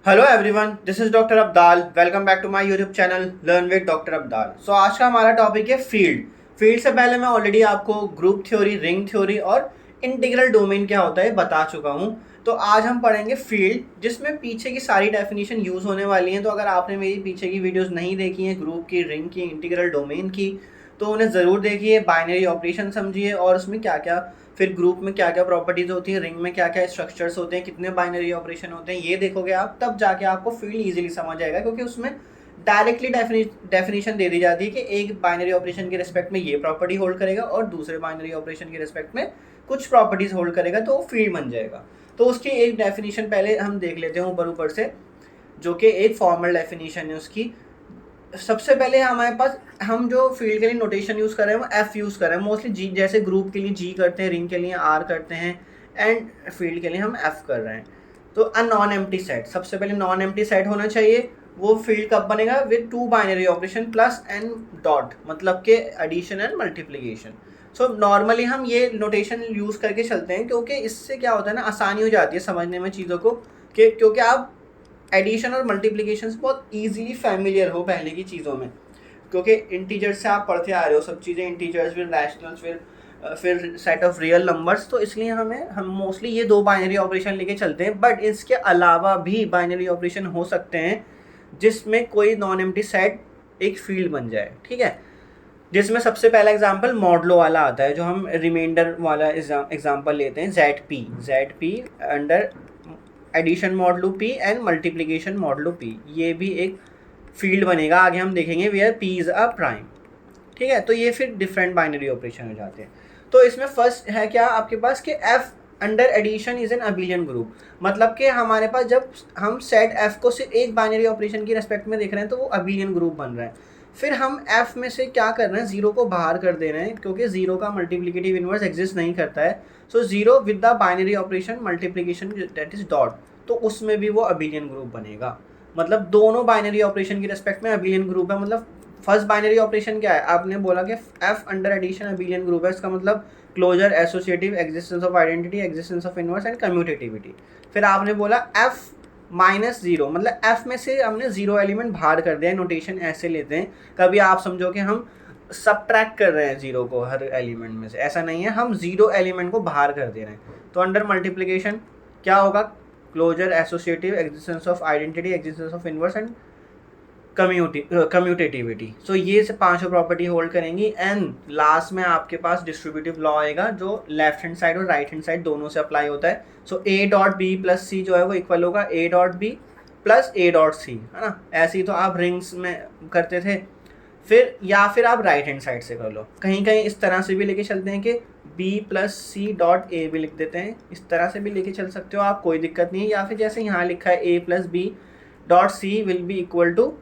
Hello everyone, this is doctor Abdal. Welcome back to my YouTube channel learn with doctor Abdal. So आज का हमारा topic है field. Field से पहले मैं ऑलरेडी आपको ग्रुप थ्योरी, रिंग थ्योरी और इंटीग्रल डोमेन क्या होता है बता चुका हूँ। तो आज हम पढ़ेंगे फील्ड, जिसमें पीछे की सारी डेफिनेशन यूज़ होने वाली हैं। तो अगर आपने मेरी पीछे की वीडियोज़ नहीं देखी हैं, ग्रुप की, रिंग की, इंटीग्रल डोमेन की, तो उन्हें ज़रूर देखिए। बाइनरी ऑपरेशन समझिए और उसमें क्या क्या, फिर ग्रुप में क्या क्या प्रॉपर्टीज होती हैं, रिंग में क्या क्या स्ट्रक्चर्स होते हैं, कितने बाइनरी ऑपरेशन होते हैं, ये देखोगे आप, तब जाके आपको फील्ड इजीली समझ आएगा। क्योंकि उसमें डायरेक्टली डेफिनेशन दे दी जाती है कि एक बाइनरी ऑपरेशन के रिस्पेक्ट में ये प्रॉपर्टी होल्ड करेगा और दूसरे बाइनरी ऑपरेशन के रिस्पेक्ट में कुछ प्रॉपर्टीज होल्ड करेगा, तो वो फील्ड बन जाएगा। तो उसकी एक डेफिनेशन पहले हम देख लेते हैं ऊपर ऊपर से, जो कि एक फॉर्मल डेफिनेशन है उसकी। सबसे पहले हमारे पास, हम जो फील्ड के लिए नोटेशन यूज़ कर रहे हैं वो एफ यूज़ कर रहे हैं मोस्टली। जी, जैसे ग्रुप के लिए जी करते हैं, रिंग के लिए आर करते हैं, एंड फील्ड के लिए हम एफ कर रहे हैं। तो अ नॉन एम्प्टी सेट, सबसे पहले नॉन एम्प्टी सेट होना चाहिए। वो फील्ड कब बनेगा? With two binary operation plus and dot, मतलब के addition and multiplication. So normally हम ये नोटेशन यूज़ करके चलते हैं, क्योंकि इससे क्या होता है ना, आसानी हो जाती है समझने में चीज़ों को। कि क्योंकि आप एडिशन और मल्टीप्लिकेशन से बहुत ईजिली फैमिलियर हो पहले की चीज़ों में, क्योंकि इंटीजर्स से आप पढ़ते आ रहे हो सब चीज़ें, इंटीजर्स फिर रैशनल्स फिर सेट ऑफ रियल नंबर्स। तो इसलिए हम मोस्टली ये दो बाइनरी ऑपरेशन लेके चलते हैं। बट इसके अलावा भी बाइनरी ऑपरेशन हो सकते हैं जिसमें कोई नॉन एम्प्टी सेट एक फील्ड बन जाए, ठीक है। जिसमें सबसे पहला एग्जांपल मॉडलो वाला आता है, जो हम रिमाइंडर वाला एग्जांपल लेते हैं, Z P under addition modulo P and multiplication modulo P. ये भी एक फील्ड बनेगा, आगे हम देखेंगे, where P is a prime, ठीक है। तो ये फिर डिफरेंट बाइनरी ऑपरेशन हो जाते हैं। तो इसमें फर्स्ट है क्या आपके पास कि F under addition is an abelian group. मतलब कि हमारे पास जब हम सेट एफ को सिर्फ एक बाइनरी ऑपरेशन की रेस्पेक्ट में देख रहे हैं तो वो अबिलियन ग्रुप बन रहा है। फिर हम एफ में से क्या कर रहे हैं, जीरो को बाहर कर दे रहे हैं, क्योंकि जीरो का मल्टीप्लिकेटिव इनवर्स एग्जिस्ट नहीं करता है। So zero with the binary operation multiplication that is dot, तो उसमें भी वो अबिलियन ग्रुप बनेगा। मतलब दोनों बाइनरी ऑपरेशन की रेस्पेक्ट में अबिलियन ग्रुप है। मतलब फर्स्ट बाइनरी ऑपरेशन क्या है, आपने बोला कि F under addition abelian group है, इसका मतलब closure, associative, existence of identity, existence of inverse and commutativity. फिर आपने बोला एफ माइनस जीरो, मतलब एफ में से हमने जीरो एलिमेंट बाहर कर दिया है। नोटेशन ऐसे लेते हैं, कभी आप समझो कि हम सब्ट्रैक्ट कर रहे हैं जीरो को हर एलिमेंट में से, ऐसा नहीं है, हम जीरो एलिमेंट को बाहर कर दे रहे हैं। तो अंडर मल्टीप्लिकेशन क्या होगा? Closure, associative, existence of identity, existence of inverse and commutativity. So ये से पांचों प्रॉपर्टी होल्ड करेंगी। एंड लास्ट में आपके पास डिस्ट्रीब्यूटिव लॉ आएगा, जो लेफ्ट हैंड साइड और राइट हैंड साइड दोनों से अप्लाई होता है। So a dot b plus c जो है वो इक्वल होगा a dot b plus a dot c, है ना। ऐसे ही तो आप रिंग्स में करते थे। फिर या फिर आप राइट हैंड साइड से कर लो, कहीं कहीं इस तरह से भी लेके चलते हैं कि B plus C dot A भी लिख देते हैं, इस तरह से भी लेके चल सकते हो आप, कोई दिक्कत नहीं है। या फिर जैसे यहाँ लिखा है a plus b dot c will be equal to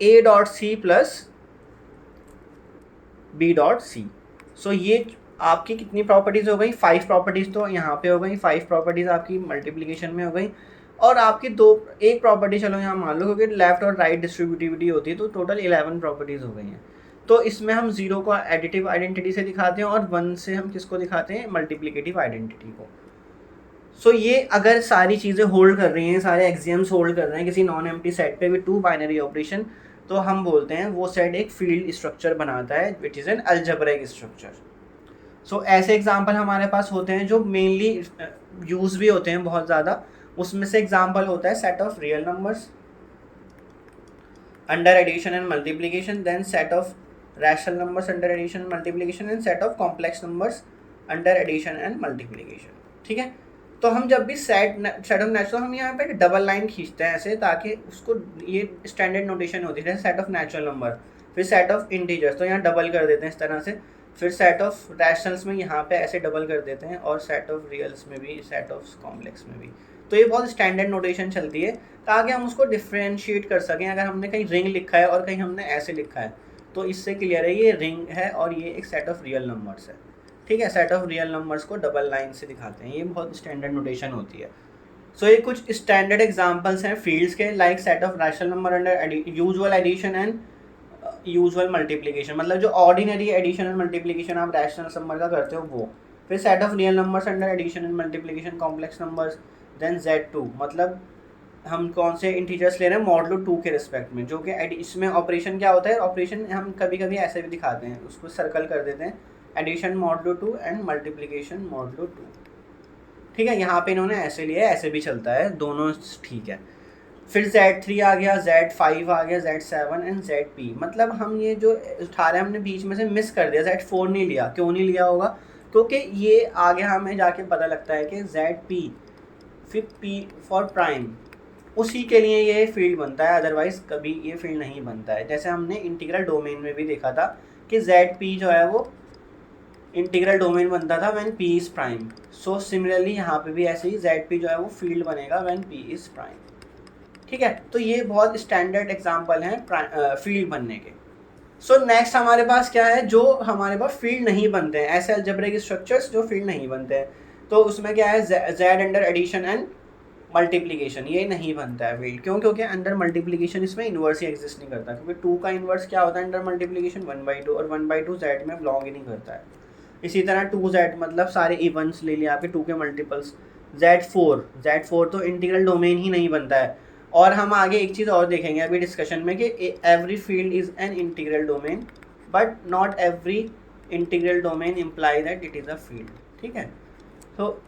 a dot c plus b dot c. So ये आपकी कितनी प्रॉपर्टीज हो गई? 5 प्रॉपर्टीज तो यहाँ पे हो गई, 5 प्रॉपर्टीज आपकी मल्टीप्लिकेशन में हो गई। और आपकी दो, एक प्रॉपर्टी चलो यहाँ मान लो, क्योंकि लेफ्ट और राइट डिस्ट्रीब्यूटिविटी होती है, तो टोटल 11 प्रॉपर्टीज हो गई हैं। तो इसमें हम जीरो को एडिटिव आइडेंटिटी से दिखाते हैं और 1 से हम किसको दिखाते हैं? मल्टीप्लिकेटिव आइडेंटिटी को। सो ये अगर सारी चीज़ें होल्ड कर रही हैं, सारे एक्सियम्स होल्ड कर रहे हैं किसी नॉन एम्प्टी सेट पे विद टू बाइनरी ऑपरेशन, तो हम बोलते हैं वो सेट एक फील्ड स्ट्रक्चर बनाता है, which is an algebraic structure. So ऐसे एग्जांपल हमारे पास होते हैं जो मेनली यूज भी होते हैं बहुत ज़्यादा। उसमें से एग्जांपल होता है set of real numbers under addition and multiplication, then set of rational numbers under addition and multiplication, and set of complex numbers under addition and multiplication, ठीक है। तो हम जब भी सेट ऑफ नेचुरल, हम यहाँ पे डबल लाइन खींचते हैं ऐसे, ताकि उसको, ये स्टैंडर्ड नोटेशन होती है, सेट ऑफ नेचुरल नंबर, फिर सेट ऑफ इंटीजर्स, तो यहाँ डबल कर देते हैं इस तरह से। फिर सेट ऑफ रैशनल्स में यहाँ पे ऐसे डबल कर देते हैं, और सेट ऑफ रियल्स में भी, सेट ऑफ कॉम्प्लेक्स में भी। तो ये बहुत स्टैंडर्ड नोटेशन चलती है, ताकि हम उसको डिफ्रेंशिएट कर सकें। अगर हमने कहीं रिंग लिखा है और कहीं हमने ऐसे लिखा है, तो इससे क्लियर है ये रिंग है और ये एक सेट ऑफ रियल नंबर्स है, ठीक है। सेट ऑफ रियल नंबर्स को डबल लाइन से दिखाते हैं, ये बहुत स्टैंडर्ड नोटेशन होती है। सो ये कुछ स्टैंडर्ड एग्जांपल्स हैं फील्ड्स के, like set of rational number under usual addition and usual multiplication, मतलब जो ऑर्डिनरी एडिशन एंड मल्टीप्लिकेशन आप रैशनल नंबर का करते हो वो। फिर set of real numbers under addition and multiplication complex numbers, then Z2, मतलब हम कौन से इंटीजर्स ले रहे हैं मॉडलो 2 के रिस्पेक्ट में, जो कि इसमें ऑपरेशन क्या होता है, ऑपरेशन हम कभी कभी ऐसे भी दिखाते हैं, उसको सर्कल कर देते हैं, addition modulo 2 and multiplication modulo 2। ठीक है, यहाँ पे इन्होंने ऐसे लिया है, ऐसे भी चलता है, दोनों ठीक है। फिर Z3 आ गया, Z5 आ गया, Z7 एंड ZP। मतलब हम ये जो उठा रहे हैं हमने बीच में से मिस कर दिया, Z4 नहीं लिया। क्यों नहीं लिया होगा? क्योंकि ये आगे हमें जाके पता लगता है कि ZP फिर P फॉर प्राइम, उसी के लिए ये फील्ड बनता है, अदरवाइज कभी ये फील्ड नहीं बनता है। जैसे हमने इंटीग्रल डोमेन में भी देखा था कि ZP जो है वो इंटीग्रल डोमेन बनता था when P is prime. So similarly यहाँ पे भी ऐसे ही ZP जो है वो फील्ड बनेगा व्हेन P इज प्राइम। ठीक है, तो ये बहुत स्टैंडर्ड एग्जांपल हैं फील्ड बनने के। सो नेक्स्ट हमारे पास क्या है, जो हमारे पास फील्ड नहीं बनते हैं, ऐसे अलजेब्रिक स्ट्रक्चर्स जो फील्ड नहीं बनते हैं। तो उसमें क्या है, Z under addition and multiplication, ये नहीं बनता है फील्ड। क्यों? क्योंकि अंडर मल्टीप्लिकेशन इसमें इन्वर्स ही एग्जिस्ट नहीं करता, क्योंकि 2 का इन्वर्स क्या होता है अंडर मल्टीप्लिकेशन 1/2, और 1/2 जेड में बिलोंग ही नहीं करता है। इसी तरह 2z मतलब सारे इवन्स ले लिया आपके 2 के मल्टीपल्स। Z4 तो इंटीग्रल डोमेन ही नहीं बनता है। और हम आगे एक चीज़ और देखेंगे अभी डिस्कशन में कि every field is an integral domain, but not every integral domain imply that it is a field. ठीक है, तो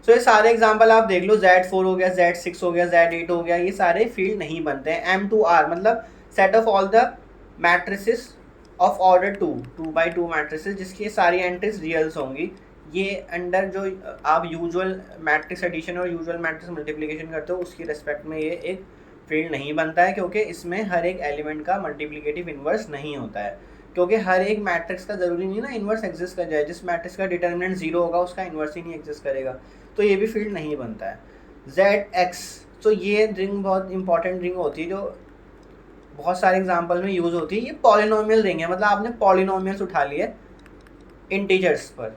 ये सारे एग्जांपल आप देख लो, Z4 हो गया, Z6 हो गया, Z8 हो गया, ये सारे फील्ड नहीं बनते हैं। M2R मतलब set of all the matrices of order 2 matrices जिसकी सारी एंट्रीज रियल्स होंगी। ये अंडर जो आप यूजुअल मैट्रिक्स एडिशन और यूजुअल मैट्रिक्स मल्टीप्लिकेशन करते हो उसकी रिस्पेक्ट में ये एक फील्ड नहीं बनता है, क्योंकि इसमें हर एक एलिमेंट का मल्टीप्लिकेटिव इन्वर्स नहीं होता है। क्योंकि हर एक मैट्रिक्स का ज़रूरी नहीं ना इन्वर्स एग्जिस्ट कर जाए, जिस मैट्रिक्स का डिटर्मिनेंट 0 होगा उसका इन्वर्स ही नहीं एग्जिस्ट करेगा, तो ये भी फील्ड नहीं बनता है। ZX, तो ये रिंग बहुत इंपॉर्टेंट रिंग होती है जो बहुत सारे एग्जाम्पल में यूज़ होती है। ये पॉलिनोमियल रिंग है, मतलब आपने पॉलिनोमियल्स उठा लिए इंटीजर्स पर।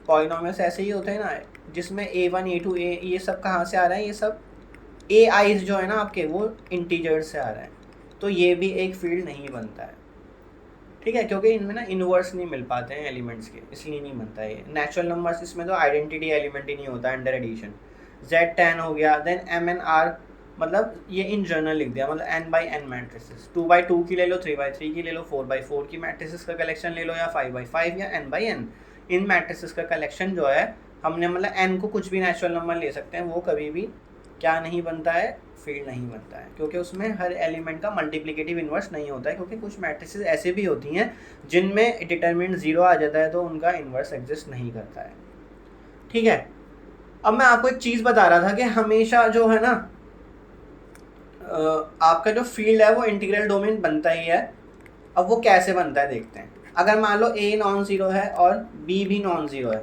पॉलिनोमियल्स ऐसे ही होते हैं ना, जिसमें A1 A2 ये सब कहाँ से आ रहा है, ये सब AIs जो है ना आपके वो इंटीजर्स से आ रहा है, तो ये भी एक फील्ड नहीं बनता है। ठीक है, क्योंकि इनमें ना इनवर्स नहीं मिल पाते हैं एलिमेंट्स के, इसलिए नहीं बनता है। ये नेचुरल नंबर्स, इसमें तो आइडेंटिटी एलिमेंट ही नहीं होता अंडर एडिशन। Z10 हो गया, देन MNR मतलब ये इन जनरल लिख दिया, मतलब n/n मैट्रिसेस, 2/2 की ले लो, 3/3 की ले लो, 4/4 की मैट्रिसेस का कलेक्शन ले लो, या 5/5 या n/n। इन मैट्रिसेस का कलेक्शन जो है हमने मतलब n को कुछ भी नेचुरल नंबर ले सकते हैं, वो कभी भी क्या नहीं बनता है, फील्ड नहीं बनता है, क्योंकि उसमें हर एलिमेंट का मल्टीप्लिकेटिव इन्वर्स नहीं होता है। क्योंकि कुछ मैट्रिसेस ऐसे भी होती हैं जिनमें डिटरमिनेंट 0 आ जाता है, तो उनका इन्वर्स एग्जिस्ट नहीं करता है। ठीक है, अब मैं आपको एक चीज़ बता रहा था कि हमेशा जो है ना आपका जो फील्ड है वो इंटीग्रल डोमेन बनता ही है। अब वो कैसे बनता है देखते हैं। अगर मान लो A नॉन ज़ीरो है और B भी नॉन ज़ीरो है,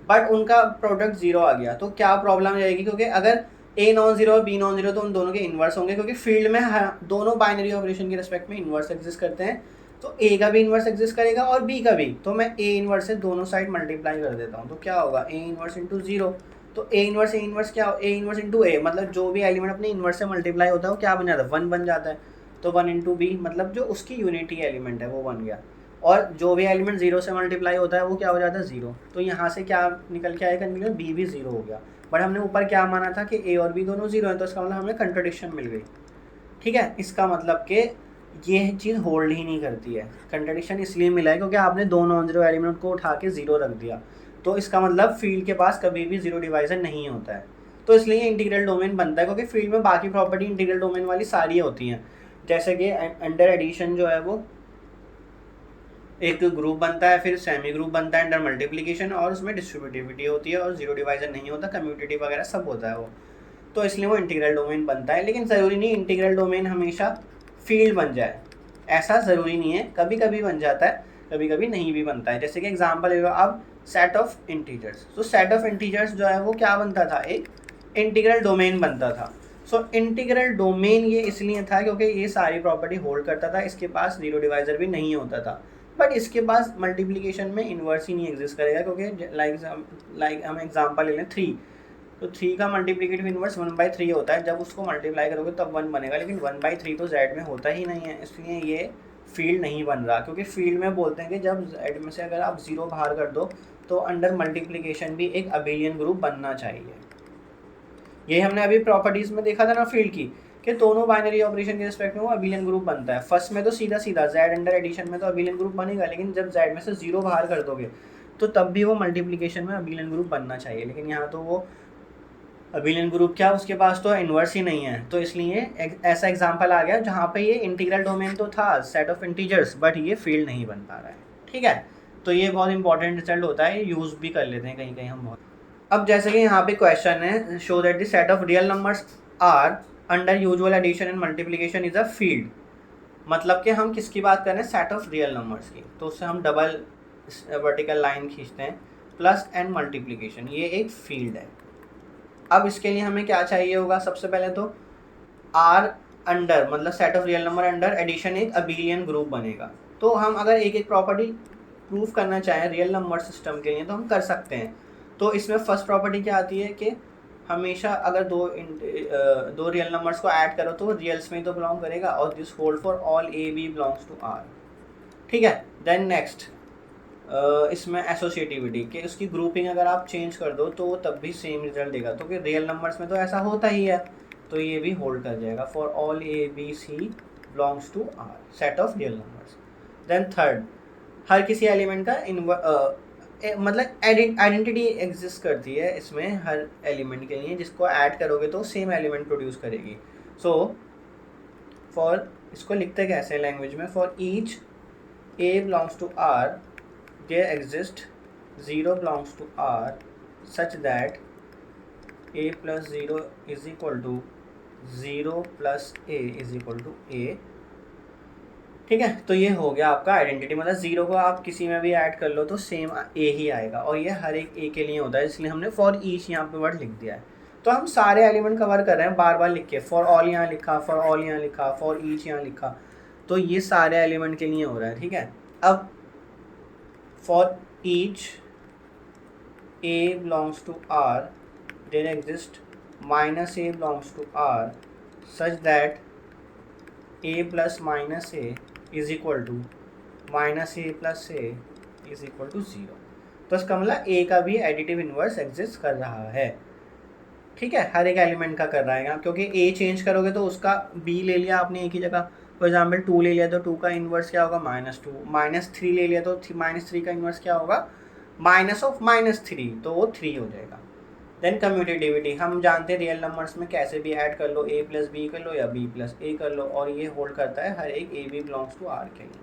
बट उनका प्रोडक्ट 0 आ गया, तो क्या प्रॉब्लम रहेगी? क्योंकि अगर A नॉन ज़ीरो और B नॉन ज़ीरो तो उन दोनों के इन्वर्स होंगे, क्योंकि फील्ड में दोनों बाइनरी ऑपरेशन के रिस्पेक्ट में इन्वर्स एग्जिस्ट करते हैं। तो A का भी इन्वर्स एग्जिस्ट करेगा और B का भी, तो मैं A इन्वर्स से दोनों साइड मल्टीप्लाई कर देता हूँ, तो क्या होगा, A इन्वर्स इंटू 0। तो A इन्वर्स क्या हो, A इन्वर्स इंटू A, मतलब जो भी एलिमेंट अपने इन्वर्स से मल्टीप्लाई होता है वो क्या बन जाता है, 1 बन जाता है। तो 1 इंटू B मतलब जो उसकी यूनिटी एलिमेंट है वो बन गया, और जो भी एलिमेंट 0 से मल्टीप्लाई होता है वो क्या हो जाता है, 0। तो यहाँ से क्या निकल के आएगा, निकल B भी 0 हो गया। बट हमने ऊपर क्या माना था कि A और B दोनों 0 हैं, तो इसका मतलब हमें कंट्राडिक्शन मिल गई। ठीक है, इसका मतलब कि ये चीज़ होल्ड ही नहीं करती है। कंट्राडिक्शन इसलिए मिला है क्योंकि आपने दो नॉन जीरो एलिमेंट को उठा के 0 रख दिया, तो इसका मतलब फील्ड के पास कभी भी 0 डिवाइजर नहीं होता है। तो इसलिए इंटीग्रल डोमेन बनता है, क्योंकि फील्ड में बाकी प्रॉपर्टी इंटीग्रल डोमेन वाली सारी होती हैं। जैसे कि अंडर एडिशन जो है वो एक ग्रुप बनता है, फिर सेमी ग्रुप बनता है अंडर मल्टीप्लिकेशन, और उसमें डिस्ट्रीब्यूटिविटी होती है और 0 डिवाइजर नहीं होता, कम्यूटेटिव वगैरह सब होता है वो, तो इसलिए वो इंटीग्रल डोमेन बनता है। लेकिन ज़रूरी नहीं इंटीग्रल डोमेन हमेशा फील्ड बन जाए, ऐसा ज़रूरी नहीं है, कभी कभी बन जाता है, कभी कभी नहीं भी बनता है। जैसे कि एग्जांपल ले लो अब सेट ऑफ इंटीजर्स, तो सेट ऑफ इंटीजर्स जो है वो क्या बनता था, एक इंटीग्रल डोमेन बनता था। सो इंटीग्रल डोमेन ये इसलिए था क्योंकि ये सारी प्रॉपर्टी होल्ड करता था, इसके पास 0 डिवाइजर भी नहीं होता था, बट इसके पास मल्टीप्लिकेशन में इन्वर्स ही नहीं एग्जिस्ट करेगा, क्योंकि लाइक हम एग्जांपल ले लें 3, तो 3 का मल्टीप्लिकेटिव इन्वर्स 1/3 होता है, जब उसको मल्टीप्लाई करोगे तब 1 बनेगा, लेकिन 1/3 तो Z में होता ही नहीं है, इसलिए ये फील्ड नहीं बन रहा। क्योंकि फील्ड में बोलते हैं कि जब Z में से अगर आप 0 बाहर कर दो तो अंडर मल्टीप्लिकेशन भी एक अबेलियन ग्रुप बनना चाहिए। ये हमने अभी प्रॉपर्टीज़ में देखा था ना फील्ड की, कि दोनों बाइनरी ऑपरेशन के रिस्पेक्ट में वो अबिलियन ग्रुप बनता है। फर्स्ट में तो सीधा सीधा जेड अंडर एडिशन में तो अबिलियन ग्रुप बनेगा, लेकिन जब जेड में से जीरो बाहर कर दोगे तो तब भी वो मल्टीप्लिकेशन में अबिलियन ग्रुप बनना चाहिए, लेकिन यहाँ तो वो अबिलियन ग्रुप क्या उसके पास तो इन्वर्स ही नहीं है, तो इसलिए ऐसा एग्जाम्पल आ गया जहाँ पे ये इंटीग्रल डोमेन तो था सेट ऑफ इंटीजर्स, बट ये फील्ड नहीं बन पा रहा है। ठीक है, तो ये बहुत इंपॉर्टेंट रिजल्ट होता है, यूज़ भी कर लेते हैं कहीं कहीं हम बहुत। अब जैसे कि यहाँ पे क्वेश्चन है, show that the set of real numbers are under usual addition and multiplication is a field. मतलब कि हम किसकी बात कर रहे हैं, सेट ऑफ रियल नंबर्स की, तो उससे हम डबल वर्टिकल लाइन खींचते हैं, प्लस एंड मल्टीप्लिकेशन, ये एक फील्ड है। अब इसके लिए हमें क्या चाहिए होगा, सबसे पहले तो आर अंडर मतलब set of real number under addition एक अबिलियन ग्रुप बनेगा। तो हम अगर एक एक प्रॉपर्टी प्रूव करना चाहें रियल नंबर सिस्टम के लिए तो हम कर सकते हैं। तो इसमें फर्स्ट प्रॉपर्टी क्या आती है कि हमेशा अगर दो रियल नंबर्स को ऐड करो तो रियल्स में तो बिलोंग करेगा, और this hold for all A B belongs to R. ठीक है, देन नेक्स्ट इसमें एसोसिएटिविटी के उसकी ग्रुपिंग अगर आप चेंज कर दो तो वो तब भी सेम रिजल्ट देगा, तो कि रियल नंबर्स में तो ऐसा होता ही है, तो ये भी होल्ड कर जाएगा for all A B C belongs to R set of real numbers. Then third, हर किसी एलिमेंट का मतलब आइडेंटिटी एग्जिस्ट करती है इसमें हर एलिमेंट के लिए, जिसको ऐड करोगे तो सेम एलिमेंट प्रोड्यूस करेगी। सो फॉर इसको लिखते कैसे लैंग्वेज में, for each A belongs to R there exist 0 belongs to R such that A plus 0 is equal to 0 plus A is equal to A। ठीक है, तो ये हो गया आपका आइडेंटिटी, मतलब जीरो को आप किसी में भी ऐड कर लो तो सेम ए ही आएगा, और ये हर एक ए के लिए होता है, इसलिए हमने फॉर ईच यहाँ पे वर्ड लिख दिया है। तो हम सारे एलिमेंट कवर कर रहे हैं बार बार लिख के, फॉर ऑल यहाँ लिखा, फॉर ऑल यहाँ लिखा, फॉर ईच यहाँ लिखा, तो ये सारे एलिमेंट के लिए हो रहा है। ठीक है, अब for each A belongs to R there exist minus A belongs to R such that A plus minus A is equal to minus A plus A is equal to 0। तो इसका मतलब A का भी एडिटिव इन्वर्स एग्जिस्ट कर रहा है। ठीक है, हर एक एलिमेंट का कर रहा है, क्योंकि A चेंज करोगे तो उसका B ले लिया आपने एक ही जगह, फॉर एग्जाम्पल 2 ले लिया तो 2 का इन्वर्स क्या होगा -2, -3 ले लिया तो -3 का इन्वर्स क्या होगा -3, तो वो 3 हो जाएगा। देन कम्यूटेटिविटी, हम जानते हैं रियल नंबर्स में कैसे भी ऐड कर लो, a प्लस बी कर लो या b प्लस ए कर लो, और ये होल्ड करता है हर एक a b belongs to r के लिए।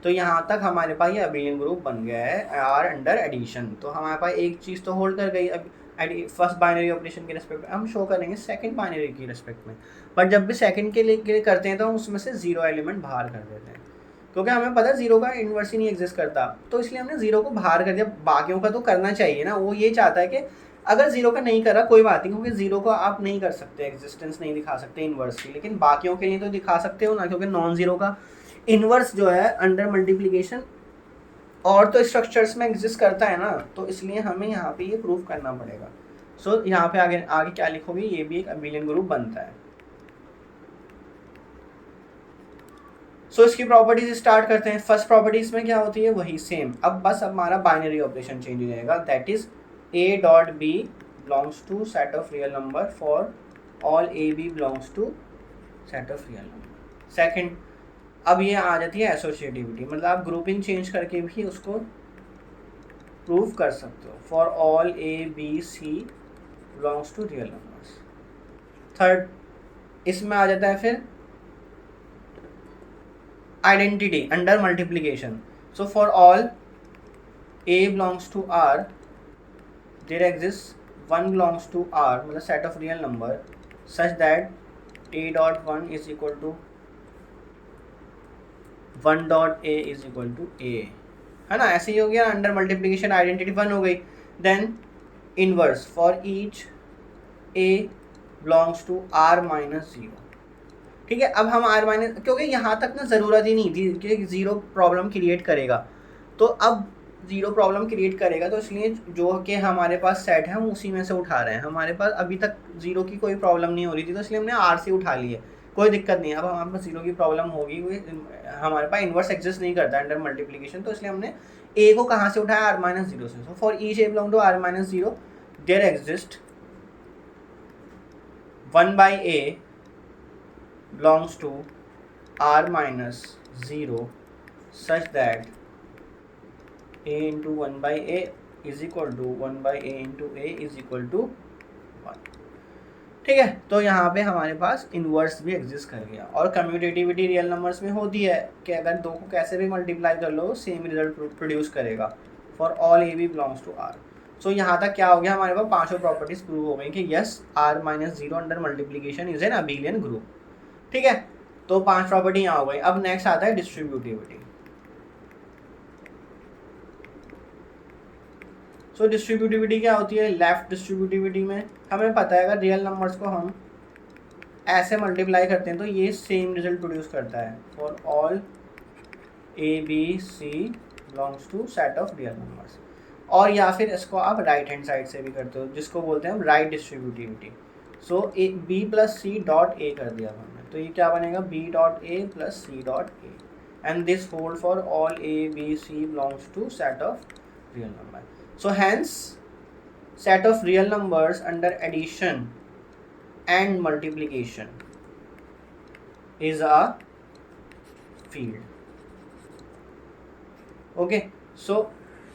तो यहाँ तक हमारे पास ये अबिलियन ग्रुप बन गया है आर अंडर एडिशन। तो हमारे पास एक चीज़ तो होल्ड कर गई, अब फर्स्ट बाइनरी ऑपरेशन के रेस्पेक्ट में हम शो करेंगे सेकंड बाइनरी की रेस्पेक्ट में, बट जब भी सेकंड के लिए करते हैं तो हम उसमें से जीरो एलिमेंट बाहर कर देते हैं, क्योंकि हमें पता है जीरो का इन्वर्स ही नहीं एग्जिस्ट करता, तो इसलिए हमने जीरो को बाहर कर दिया। बाकियों का तो करना चाहिए ना, वो ये चाहता है कि अगर जीरो का नहीं करा कोई बात नहीं, क्योंकि जीरो को आप नहीं कर सकते, एग्जिस्टेंस नहीं दिखा सकते इन्वर्स की, लेकिन बाकियों के लिए तो दिखा सकते हो ना, क्योंकि नॉन जीरो का इन्वर्स जो है अंडर मल्टीप्लिकेशन और तो स्ट्रक्चर्स में एग्जिस्ट करता है ना, तो इसलिए हमें यहाँ पे ये प्रूव करना पड़ेगा। सो यहाँ पे आगे आगे क्या लिखोगे, ये भी एक अबिलियन ग्रुप बनता है। सो इसकी प्रॉपर्टीज स्टार्ट करते हैं। फर्स्ट प्रॉपर्टीज में क्या होती है, वही सेम, अब बस हमारा बाइनरी ऑपरेशन चेंज हो जाएगा, that is a dot B belongs to set of real number for all A B belongs to set of real number. Second, अब ये आ जाती है एसोसिएटिविटी, मतलब आप ग्रुपिंग चेंज करके भी उसको प्रूव कर सकते हो, for all A B C belongs to real numbers. Third, इसमें आ जाता है फिर identity under multiplication. So for all a belongs to R there exist 1 belongs to R, मतलब set of real number such that a dot 1 is equal to 1 dot a is equal to a, है ना, ऐसे ही हो गया, under multiplication identity 1 हो गई। Then inverse, for each a belongs to r minus 0। ठीक है, अब हम r माइनस, क्योंकि यहाँ तक ना ज़रूरत ही नहीं थी कि जीरो प्रॉब्लम क्रिएट करेगा, तो अब जीरो प्रॉब्लम क्रिएट करेगा, तो इसलिए जो कि हमारे पास सेट है हम उसी में से उठा रहे हैं। हमारे पास अभी तक जीरो की कोई प्रॉब्लम नहीं हो रही थी, तो इसलिए हमने r से उठा ली है, कोई दिक्कत नहीं है। अब हमारे पास जीरो की प्रॉब्लम होगी, हमारे पास इन्वर्स एग्जिस्ट नहीं करता अंडर मल्टीप्लिकेशन, तो इसलिए हमने a को कहाँ से उठाया, r-0 से। So for each a belong to r-0 there exist 1/a belongs to r minus 0 such that a into 1/a is equal to 1/a into a is equal to 1। ठीक है, तो यहाँ पे हमारे पास इन्वर्स भी एग्जिस्ट कर गया। और कम्यूटेटिविटी रियल नंबर्स में होती है कि अगर दो को कैसे भी मल्टीप्लाई कर लो सेम रिजल्ट प्रोड्यूस करेगा for all A B belongs to R. So यहाँ तक क्या हो गया, हमारे पास पांचों प्रॉपर्टीज प्रूव हो गई कि yes R minus 0 under multiplication is an abelian group. ठीक है, तो 5 प्रॉपर्टी यहाँ हो गई। अब नेक्स्ट आता है डिस्ट्रीब्यूटिविटी। सो डिस्ट्रीब्यूटिविटी क्या होती है, लेफ्ट डिस्ट्रीब्यूटिविटी में हमें पता है अगर रियल नंबर्स को हम ऐसे मल्टीप्लाई करते हैं तो ये सेम रिजल्ट प्रोड्यूस करता है for all A B C belongs to set of real numbers. और या फिर इसको आप राइट हैंड साइड से भी करते हो जिसको बोलते हैं हम right distributivity. So A B plus C dot A कर दिया हमने, तो ये क्या बनेगा B dot A plus C dot A and this hold for all A B C belongs to set of real number. So hence set of real numbers under addition and multiplication is a field। Okay, so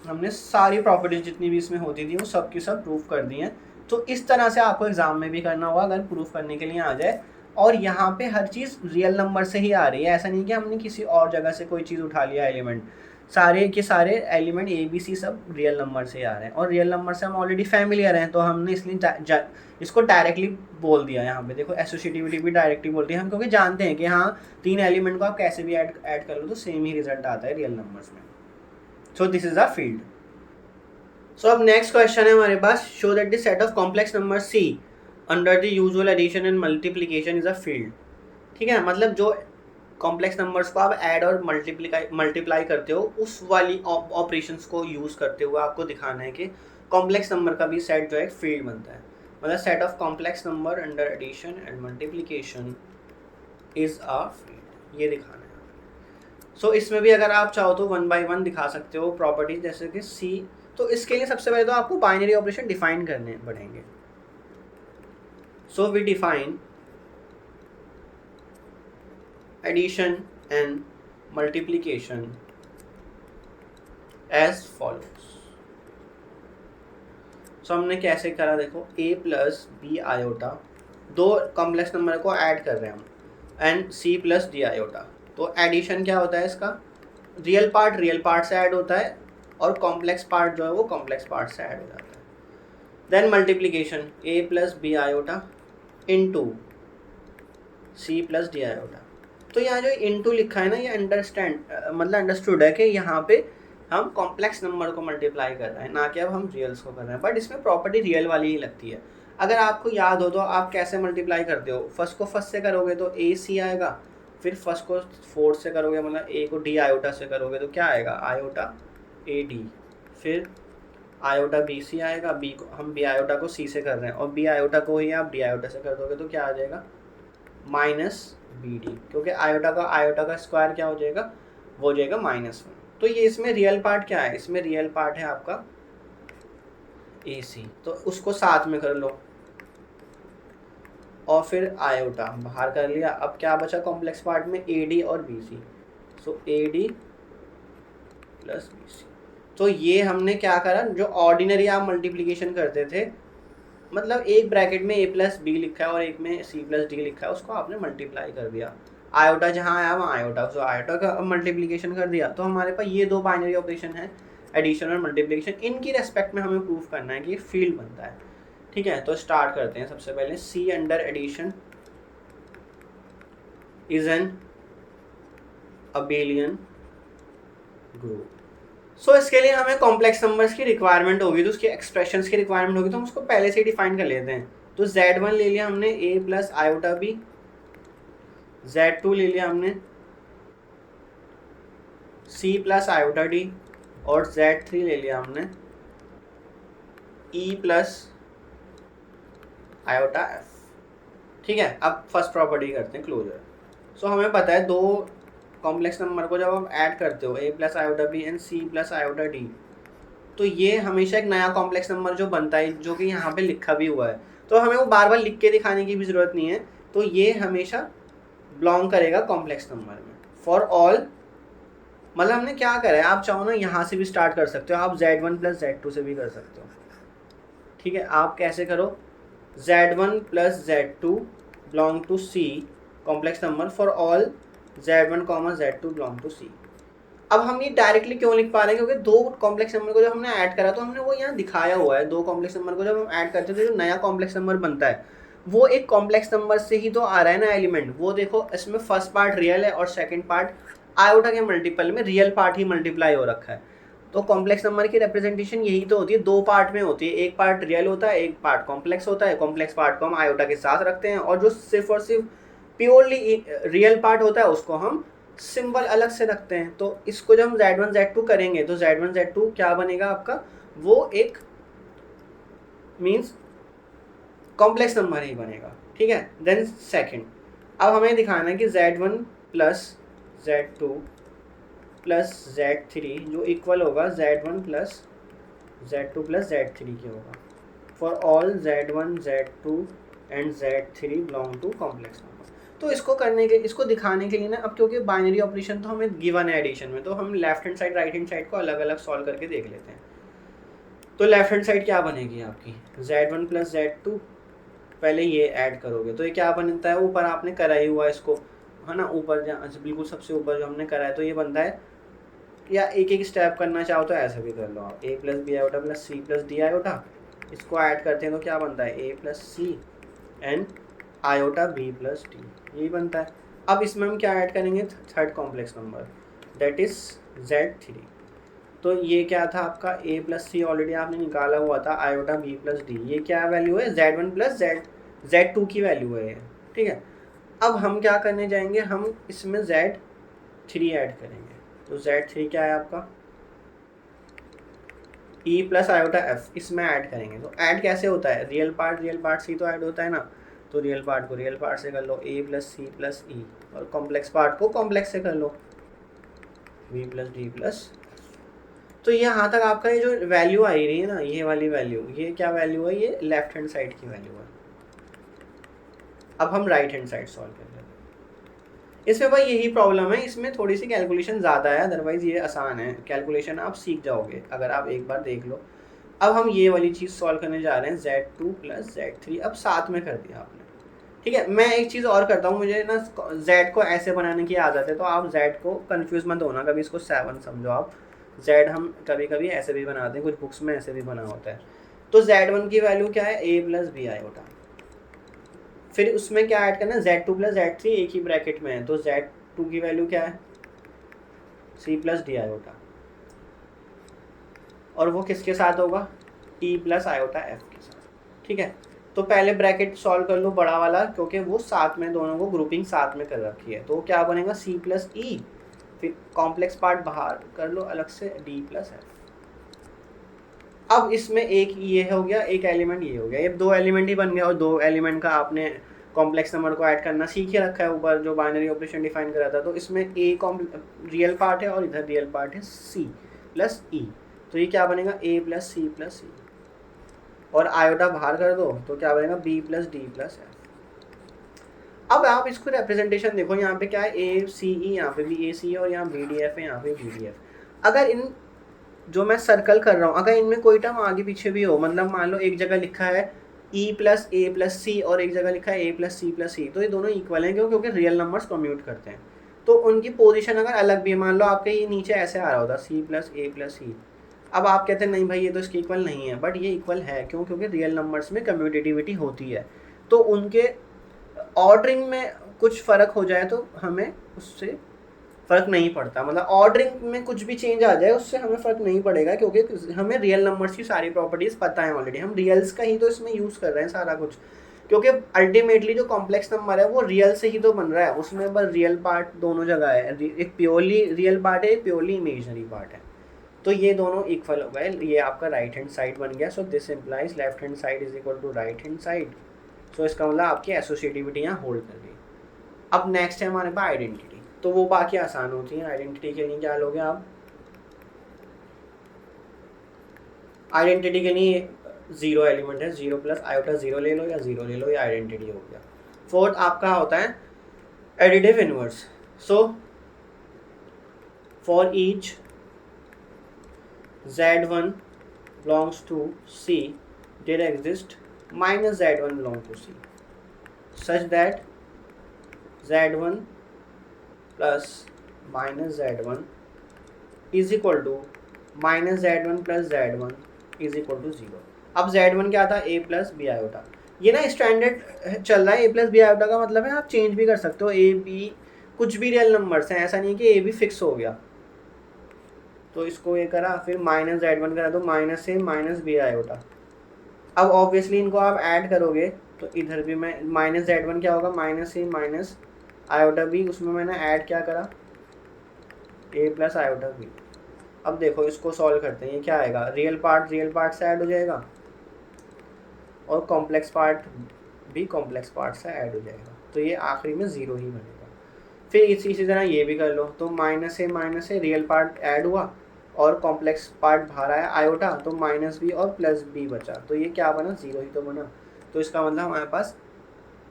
हमने सारी properties जितनी भी इसमें होती थी वो सब की सब प्रूफ कर दी हैं। तो इस तरह से आपको एग्जाम में भी करना होगा अगर प्रूफ करने के लिए आ जाए। और यहाँ पे हर चीज़ रियल नंबर से ही आ रही है, ऐसा नहीं कि हमने किसी और जगह से कोई चीज़ उठा लिया एलिमेंट। सारे के सारे एलिमेंट ए बी सी सब रियल नंबर से आ रहे हैं और रियल नंबर से हम ऑलरेडी फैमिलियर हैं, तो हमने इसलिए इसको डायरेक्टली बोल दिया। यहाँ पे देखो एसोसिएटिविटी भी डायरेक्टली बोलती है हम, क्योंकि जानते हैं कि हाँ 3 एलिमेंट को आप कैसे भी ऐड कर लो तो सेम ही रिजल्ट आता है रियल नंबर्स में। So this is a field. So अब नेक्स्ट क्वेश्चन है हमारे पास, show that the set of complex number C under the usual addition and multiplication is a field. ठीक है, मतलब जो कॉम्प्लेक्स नंबर्स को आप ऐड और मल्टीप्लाई करते हो उस वाली ऑपरेशंस को यूज़ करते हुए आपको दिखाना है कि कॉम्प्लेक्स नंबर का भी सेट जो है फील्ड बनता है। मतलब set of complex number under addition and multiplication is a field, ये दिखाना है। सो इसमें भी अगर आप चाहो तो 1 by 1 दिखा सकते हो प्रॉपर्टीज, जैसे कि सी। तो इसके लिए सबसे पहले तो आपको बाइनरी ऑपरेशन डिफाइन करने पड़ेंगे। So we define addition and multiplication as follows। सो हमने कैसे करा, देखो a प्लस बी आयोटा, दो कॉम्प्लेक्स नंबर को ऐड कर रहे हैं हम, and c plus D iota. तो एडिशन क्या होता है इसका, रियल पार्ट से ऐड होता है और कॉम्प्लेक्स पार्ट जो है वो कॉम्प्लेक्स पार्ट से ऐड हो जाता है। Then multiplication a plus B iota into c plus D iota. तो यहाँ जो इनटू लिखा है ना, ये अंडरस्टूड है कि यहाँ पे हम कॉम्प्लेक्स नंबर को मल्टीप्लाई कर रहे हैं, ना कि अब हम रियल्स को कर रहे हैं। बट इसमें प्रॉपर्टी रियल वाली ही लगती है। अगर आपको याद हो तो आप कैसे मल्टीप्लाई करते हो, फर्स्ट को फर्स्ट से करोगे तो ए सी आएगा, फिर फर्स्ट को फोर्थ से करोगे मतलब ए को डी आयोटा से करोगे तो क्या आएगा आयोटा ए डी, फिर आयोटा बी सी आएगा, बी को हम बी आयोटा को सी से कर रहे हैं और बी आयोटा को ही आप डी आयोटा से कर दोगे तो क्या आ जाएगा माइनस बी डी, क्योंकि आयोटा का स्क्वायर क्या हो जाएगा, वो हो जाएगा -1। तो ये इसमें रियल पार्ट क्या है, इसमें रियल पार्ट है आपका ए सी, तो उसको साथ में कर लो और फिर आयोटा बाहर कर लिया। अब क्या बचा कॉम्प्लेक्स पार्ट में, ए डी और B C. So A D plus B C. तो ये हमने क्या करा, जो ऑर्डिनरी आप मल्टीप्लिकेशन करते थे, मतलब एक ब्रैकेट में a प्लस बी लिखा है और एक में c प्लस डी लिखा है, उसको आपने मल्टीप्लाई कर दिया। आयोटा जहाँ आया वहाँ आयोटा, तो आयोटा का मल्टीप्लिकेशन कर दिया। तो हमारे पास ये दो बाइनरी ऑपरेशन है, एडिशन और मल्टीप्लिकेशन। इनकी रेस्पेक्ट में हमें प्रूफ करना है कि ये फील्ड बनता है। ठीक है, तो स्टार्ट करते हैं। सबसे पहले c under addition is an abelian group. So इसके लिए हमें कॉम्प्लेक्स नंबर्स की रिक्वायरमेंट होगी, तो उसकी एक्सप्रेशंस की रिक्वायरमेंट होगी, तो हम उसको पहले से ही डिफाइन कर लेते हैं। तो z1 ले लिया हमने a plus iota B, z2 ले लिया हमने c प्लस आयोटा डी और z3 ले लिया हमने e प्लस आयोटा f। ठीक है, अब फर्स्ट प्रॉपर्टी करते हैं क्लोजर। सो हमें पता है दो कॉम्प्लेक्स नंबर को जब आप ऐड करते हो a plus iota B and c plus iota D, तो ये हमेशा एक नया कॉम्प्लेक्स नंबर जो बनता है, जो कि यहाँ पे लिखा भी हुआ है, तो हमें वो बार बार लिख के दिखाने की भी ज़रूरत नहीं है। तो ये हमेशा बिलोंग करेगा कॉम्प्लेक्स नंबर में फॉर ऑल। मतलब हमने क्या करा है, आप चाहो ना यहाँ से भी स्टार्ट कर सकते हो, आप Z1 प्लस Z2 से भी कर सकते हो। ठीक है, आप कैसे करो, Z1 plus Z2 belong to C complex number for all Z1 Z2 belong to C। अब हम ये डायरेक्टली क्यों लिख पा रहे हैं, क्योंकि दो कॉम्प्लेक्स नंबर को जब हमने ऐड करा तो हमने वो यहाँ दिखाया हुआ है। दो कॉम्प्लेक्स नंबर को जब हम ऐड करते हैं तो जो नया कॉम्प्लेक्स नंबर बनता है वो एक कॉम्प्लेक्स नंबर से ही तो आ रहा है ना एलिमेंट। वो देखो इसमें फर्स्ट पार्ट रियल है और सेकंड पार्ट आयोटा के मल्टीपल में रियल पार्ट ही मल्टीप्लाई हो रखा है। तो कॉम्प्लेक्स नंबर की रिप्रेजेंटेशन यही तो होती है, दो पार्ट में होती है, एक पार्ट रियल होता है, एक पार्ट कॉम्प्लेक्स होता है। कॉम्प्लेक्स पार्ट को हम आयोटा के साथ रखते हैं और जो सिर्फ और सिर्फ प्योरली रियल पार्ट होता है उसको हम सिंबल अलग से रखते हैं। तो इसको जब हम Z1 Z2 करेंगे तो Z1 Z2 क्या बनेगा आपका, वो एक मीन्स कॉम्प्लेक्स नंबर ही बनेगा। ठीक है, देन सेकंड, अब हमें दिखाना है कि Z1 plus Z2 plus Z3 जो इक्वल होगा Z1 plus Z2 plus Z3 के होगा for all Z1 Z2 and Z3 belong to complex number. तो इसको करने के, इसको दिखाने के लिए ना, अब क्योंकि बाइनरी ऑपरेशन तो हमें गिवन है एडिशन में, तो हम left hand side right hand side को अलग अलग सॉल्व करके देख लेते हैं। तो लेफ्ट हैंड साइड क्या बनेगी आपकी, Z1 प्लस Z2, पहले ये ऐड करोगे तो ये क्या बनता है, ऊपर आपने करा ही हुआ इसको, है ना, ऊपर बिल्कुल सबसे ऊपर जो हमने करा है तो ये बनता है, या एक एक स्टेप करना चाहो तो ऐसा भी कर लो आप, A plus B iota plus C plus D iota, इसको ऐड करते हैं तो क्या बनता है, A plus C and iota B plus D, यही बनता है। अब इसमें हम क्या ऐड करेंगे, third complex number that is Z3। तो ये क्या था आपका, A प्लस C ऑलरेडी आपने निकाला हुआ था, आयोटा B प्लस D, ये क्या वैल्यू है, Z1 प्लस Z2 की वैल्यू है ये। ठीक है, अब हम क्या करने जाएंगे, हम इसमें Z3 ऐड करेंगे। तो Z3 क्या है आपका, E प्लस आयोटा F, इसमें ऐड करेंगे। तो ऐड कैसे होता है, रियल पार्ट से तो ऐड होता है ना, तो रियल पार्ट को रियल पार्ट से कर लो, A plus C plus E, और कॉम्प्लेक्स पार्ट को कॉम्प्लेक्स से कर लो, V प्लस D प्लस। तो यहाँ तक आपका ये जो वैल्यू आई रही है ना, ये वाली वैल्यू, ये क्या वैल्यू है, ये लेफ्ट हैंड साइड की वैल्यू है। अब हम राइट हैंड साइड सॉल्व कर लेते हैं। इसमें भाई यही प्रॉब्लम है, इसमें थोड़ी सी कैलकुलेशन ज़्यादा है, अदरवाइज ये आसान है, कैलकुलेशन आप सीख जाओगे अगर आप एक बार देख लो। अब हम ये वाली चीज़ सॉल्व करने जा रहे हैं, Z2 प्लस Z3, अब साथ में कर दिया आपने। ठीक है, मैं एक चीज़ और करता हूँ, मुझे ना Z को ऐसे बनाने की आदत है, तो आप Z को कन्फ्यूज़ मत होना कभी, इसको 7 समझो आप। Z हम कभी कभी ऐसे भी बनाते हैं, कुछ बुक्स में ऐसे भी बना होता है। तो Z1 की वैल्यू क्या है, A प्लस बी आयोटा, फिर उसमें क्या ऐड करना है, Z2 प्लस Z3 एक ही ब्रैकेट में है, तो Z2 की वैल्यू क्या है, C प्लस डी आयोटा, और वो किसके साथ होगा, E प्लस आयोटा F के साथ। ठीक है, तो पहले ब्रैकेट सॉल्व कर लो बड़ा वाला, क्योंकि वो साथ में, दोनों को ग्रुपिंग साथ में कर रखी है, तो क्या बनेगा, C प्लस E, फिर कॉम्प्लेक्स पार्ट बाहर कर लो अलग से, D प्लस F। अब इसमें एक ये हो गया, एक एलिमेंट ये हो गया, ये दो एलिमेंट ही बन गया, और दो एलिमेंट का आपने कॉम्प्लेक्स नंबर को ऐड करना सीख के रखा है ऊपर जो बाइनरी ऑपरेशन डिफाइन करा था। तो इसमें A रियल पार्ट है और इधर रियल पार्ट है C प्लस E, तो ये क्या बनेगा, A plus C plus E, और आयोटा बाहर कर दो तो क्या बनेगा, B plus D plus F। अब आप इसको रिप्रेजेंटेशन देखो, यहाँ पे क्या है, A C E, यहाँ पे भी A C है, और यहाँ B D F है, यहाँ पे B D F। अगर इन जो मैं सर्कल कर रहा हूँ, अगर इनमें कोई टर्म आगे पीछे भी हो, मतलब मान लो एक जगह लिखा है E plus A plus C और एक जगह लिखा है A plus C plus C, तो ये दोनों इक्वल हैं क्योंकि रियल नंबर्स कम्यूट करते हैं। तो उनकी पोजीशन अगर अलग भी है, मान लो आपके ये नीचे ऐसे आ रहा होता C plus A plus C, अब आप कहते हैं नहीं भाई ये तो इसके इक्वल नहीं है, बट ये इक्वल है, क्यों, क्योंकि रियल नंबर्स में कम्यूटेटिविटी होती है। तो उनके ऑर्डरिंग में कुछ फ़र्क हो जाए तो हमें उससे फ़र्क नहीं पड़ता, मतलब ऑर्डरिंग में कुछ भी चेंज आ जाए उससे हमें फ़र्क नहीं पड़ेगा, क्योंकि हमें रियल नंबर्स की सारी प्रॉपर्टीज़ पता है ऑलरेडी, हम रियल्स का ही तो इसमें यूज़ कर रहे हैं सारा कुछ, क्योंकि अल्टीमेटली जो कॉम्प्लेक्स नंबर है वो रियल से ही तो बन रहा है, उसमें बस रियल पार्ट दोनों जगह है, एक प्योरली रियल पार्ट है, एक प्योरली इमेजनरी पार्ट है। तो ये दोनों इक्वल हो गए, ये आपका राइट हैंड साइड बन गया। So this implies left hand side is equal to right hand side. So इसका मतलब आपकी एसोसिएटिविटी यहाँ होल्ड कर गई। अब नेक्स्ट है हमारे पास आइडेंटिटी, तो वो बाकी आसान होती है। आइडेंटिटी के लिए क्या लोगे आप, आइडेंटिटी के लिए जीरो एलिमेंट है, जीरो प्लस आयोटा जीरो ले लो या जीरो ले लो, ये आइडेंटिटी हो गया। फोर्थ आपका होता है additive inverse. So for each z1 belongs to C, there exist minus z1 belong to C, such that z1 plus minus z1 is equal to minus z1 plus z1 is equal to 0। अब z1 क्या था, a plus B iota. ये ना standard चल रहा है, a plus B iota का मतलब है आप चेंज भी कर सकते हो, a b कुछ भी रियल नंबर्स हैं, ऐसा नहीं है कि a b फिक्स हो गया। तो इसको ये करा, फिर माइनस z1 करा तो माइनस से माइनस बी आयोटा। अब ऑब्वियसली इनको आप ऐड करोगे तो इधर भी मैं माइनस z1 क्या होगा, माइनस से माइनस आयोटा बी, उसमें मैंने ऐड क्या करा, a प्लस आयोटा बी। अब देखो इसको सॉल्व करते हैं, ये क्या आएगा, रियल पार्ट से ऐड हो जाएगा और कॉम्प्लेक्स पार्ट भी कॉम्प्लेक्स पार्ट से ऐड हो जाएगा, तो ये आखिरी में ज़ीरो ही बनेगा। फिर इसी तरह ये भी कर लो, तो माइनस से रियल पार्ट ऐड हुआ और कॉम्प्लेक्स पार्ट बाहर आया आयोटा, तो माइनस बी और प्लस बी बचा, तो ये क्या बना, ज़ीरो ही तो बना। तो इसका मतलब हमारे पास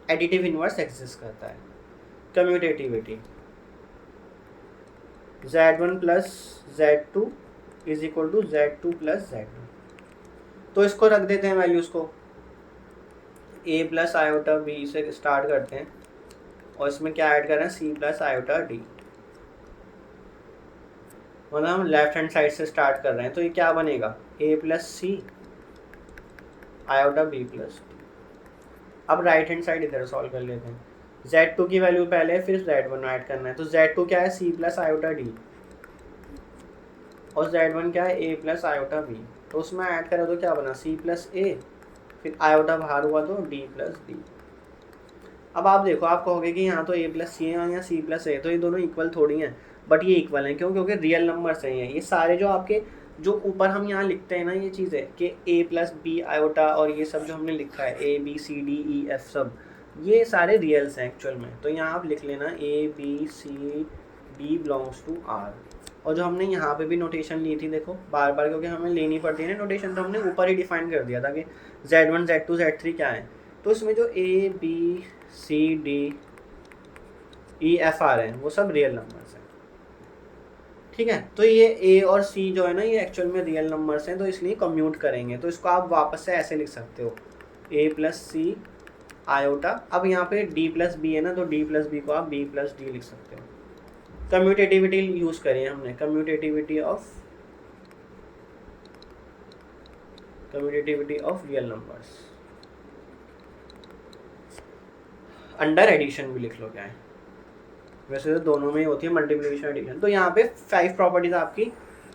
एडिटिव इनवर्स एग्जिस्ट करता है। Commutativity z1 plus z2 is equal to z2 plus z1। तो इसको रख देते हैं वैल्यूज़ को, a प्लस आयोटा b से स्टार्ट करते हैं और इसमें क्या ऐड कर रहे हैं, c प्लस आयोटा d, मतलब हम लेफ्ट हैंड साइड से स्टार्ट कर रहे हैं, तो ये क्या बनेगा, a plus C iota b plus d। अब राइट हैंड साइड इधर सॉल्व कर लेते हैं, z2 की वैल्यू पहले फिर z1 ऐड करना है, तो z2 क्या है, c प्लस आयोटा d और z1 क्या है, a प्लस आयोटा b, तो उसमें ऐड करा तो क्या बना, c प्लस a, फिर आयोटा बाहर हुआ तो d प्लस d। अब आप देखो, आप कहोगे कि यहाँ तो a प्लस सी है या c प्लस a, तो ये दोनों इक्वल थोड़ी हैं, बट ये इक्वल हैं, क्यों, क्योंकि रियल नंबर्स हैं ये सारे, जो आपके जो ऊपर हम यहाँ लिखते हैं ना ये चीज़ें कि a प्लस बी आयोटा और ये सब जो हमने लिखा है a b c d e f सब, ये सारे रियल्स हैं एक्चुअल में। तो यहाँ आप लिख लेना a b c d belongs to r, और जो हमने यहाँ पे भी नोटेशन ली थी, देखो बार बार क्योंकि हमें लेनी पड़ती है ना नोटेशन, तो हमने ऊपर ही डिफाइन कर दिया था कि z1 z2 z3 क्या है, तो इसमें जो a b c d e f r हैं वो सब रियल नंबर्स हैं, ठीक है। तो ये a और c जो है ना ये एक्चुअल में रियल नंबर्स हैं, तो इसलिए कम्यूट करेंगे, तो इसको आप वापस से ऐसे लिख सकते हो, a प्लस सी आयोटा, अब यहाँ पे d प्लस बी है ना, तो d प्लस बी को आप b प्लस डी लिख सकते हो। कम्यूटेटिविटी यूज़ करें हमने, commutativity of real numbers, under addition भी लिख लो क्या है, वैसे तो दोनों में ही होती है मल्टीप्लिकेशन एडिशन। तो यहाँ पे 5 प्रॉपर्टीज आपकी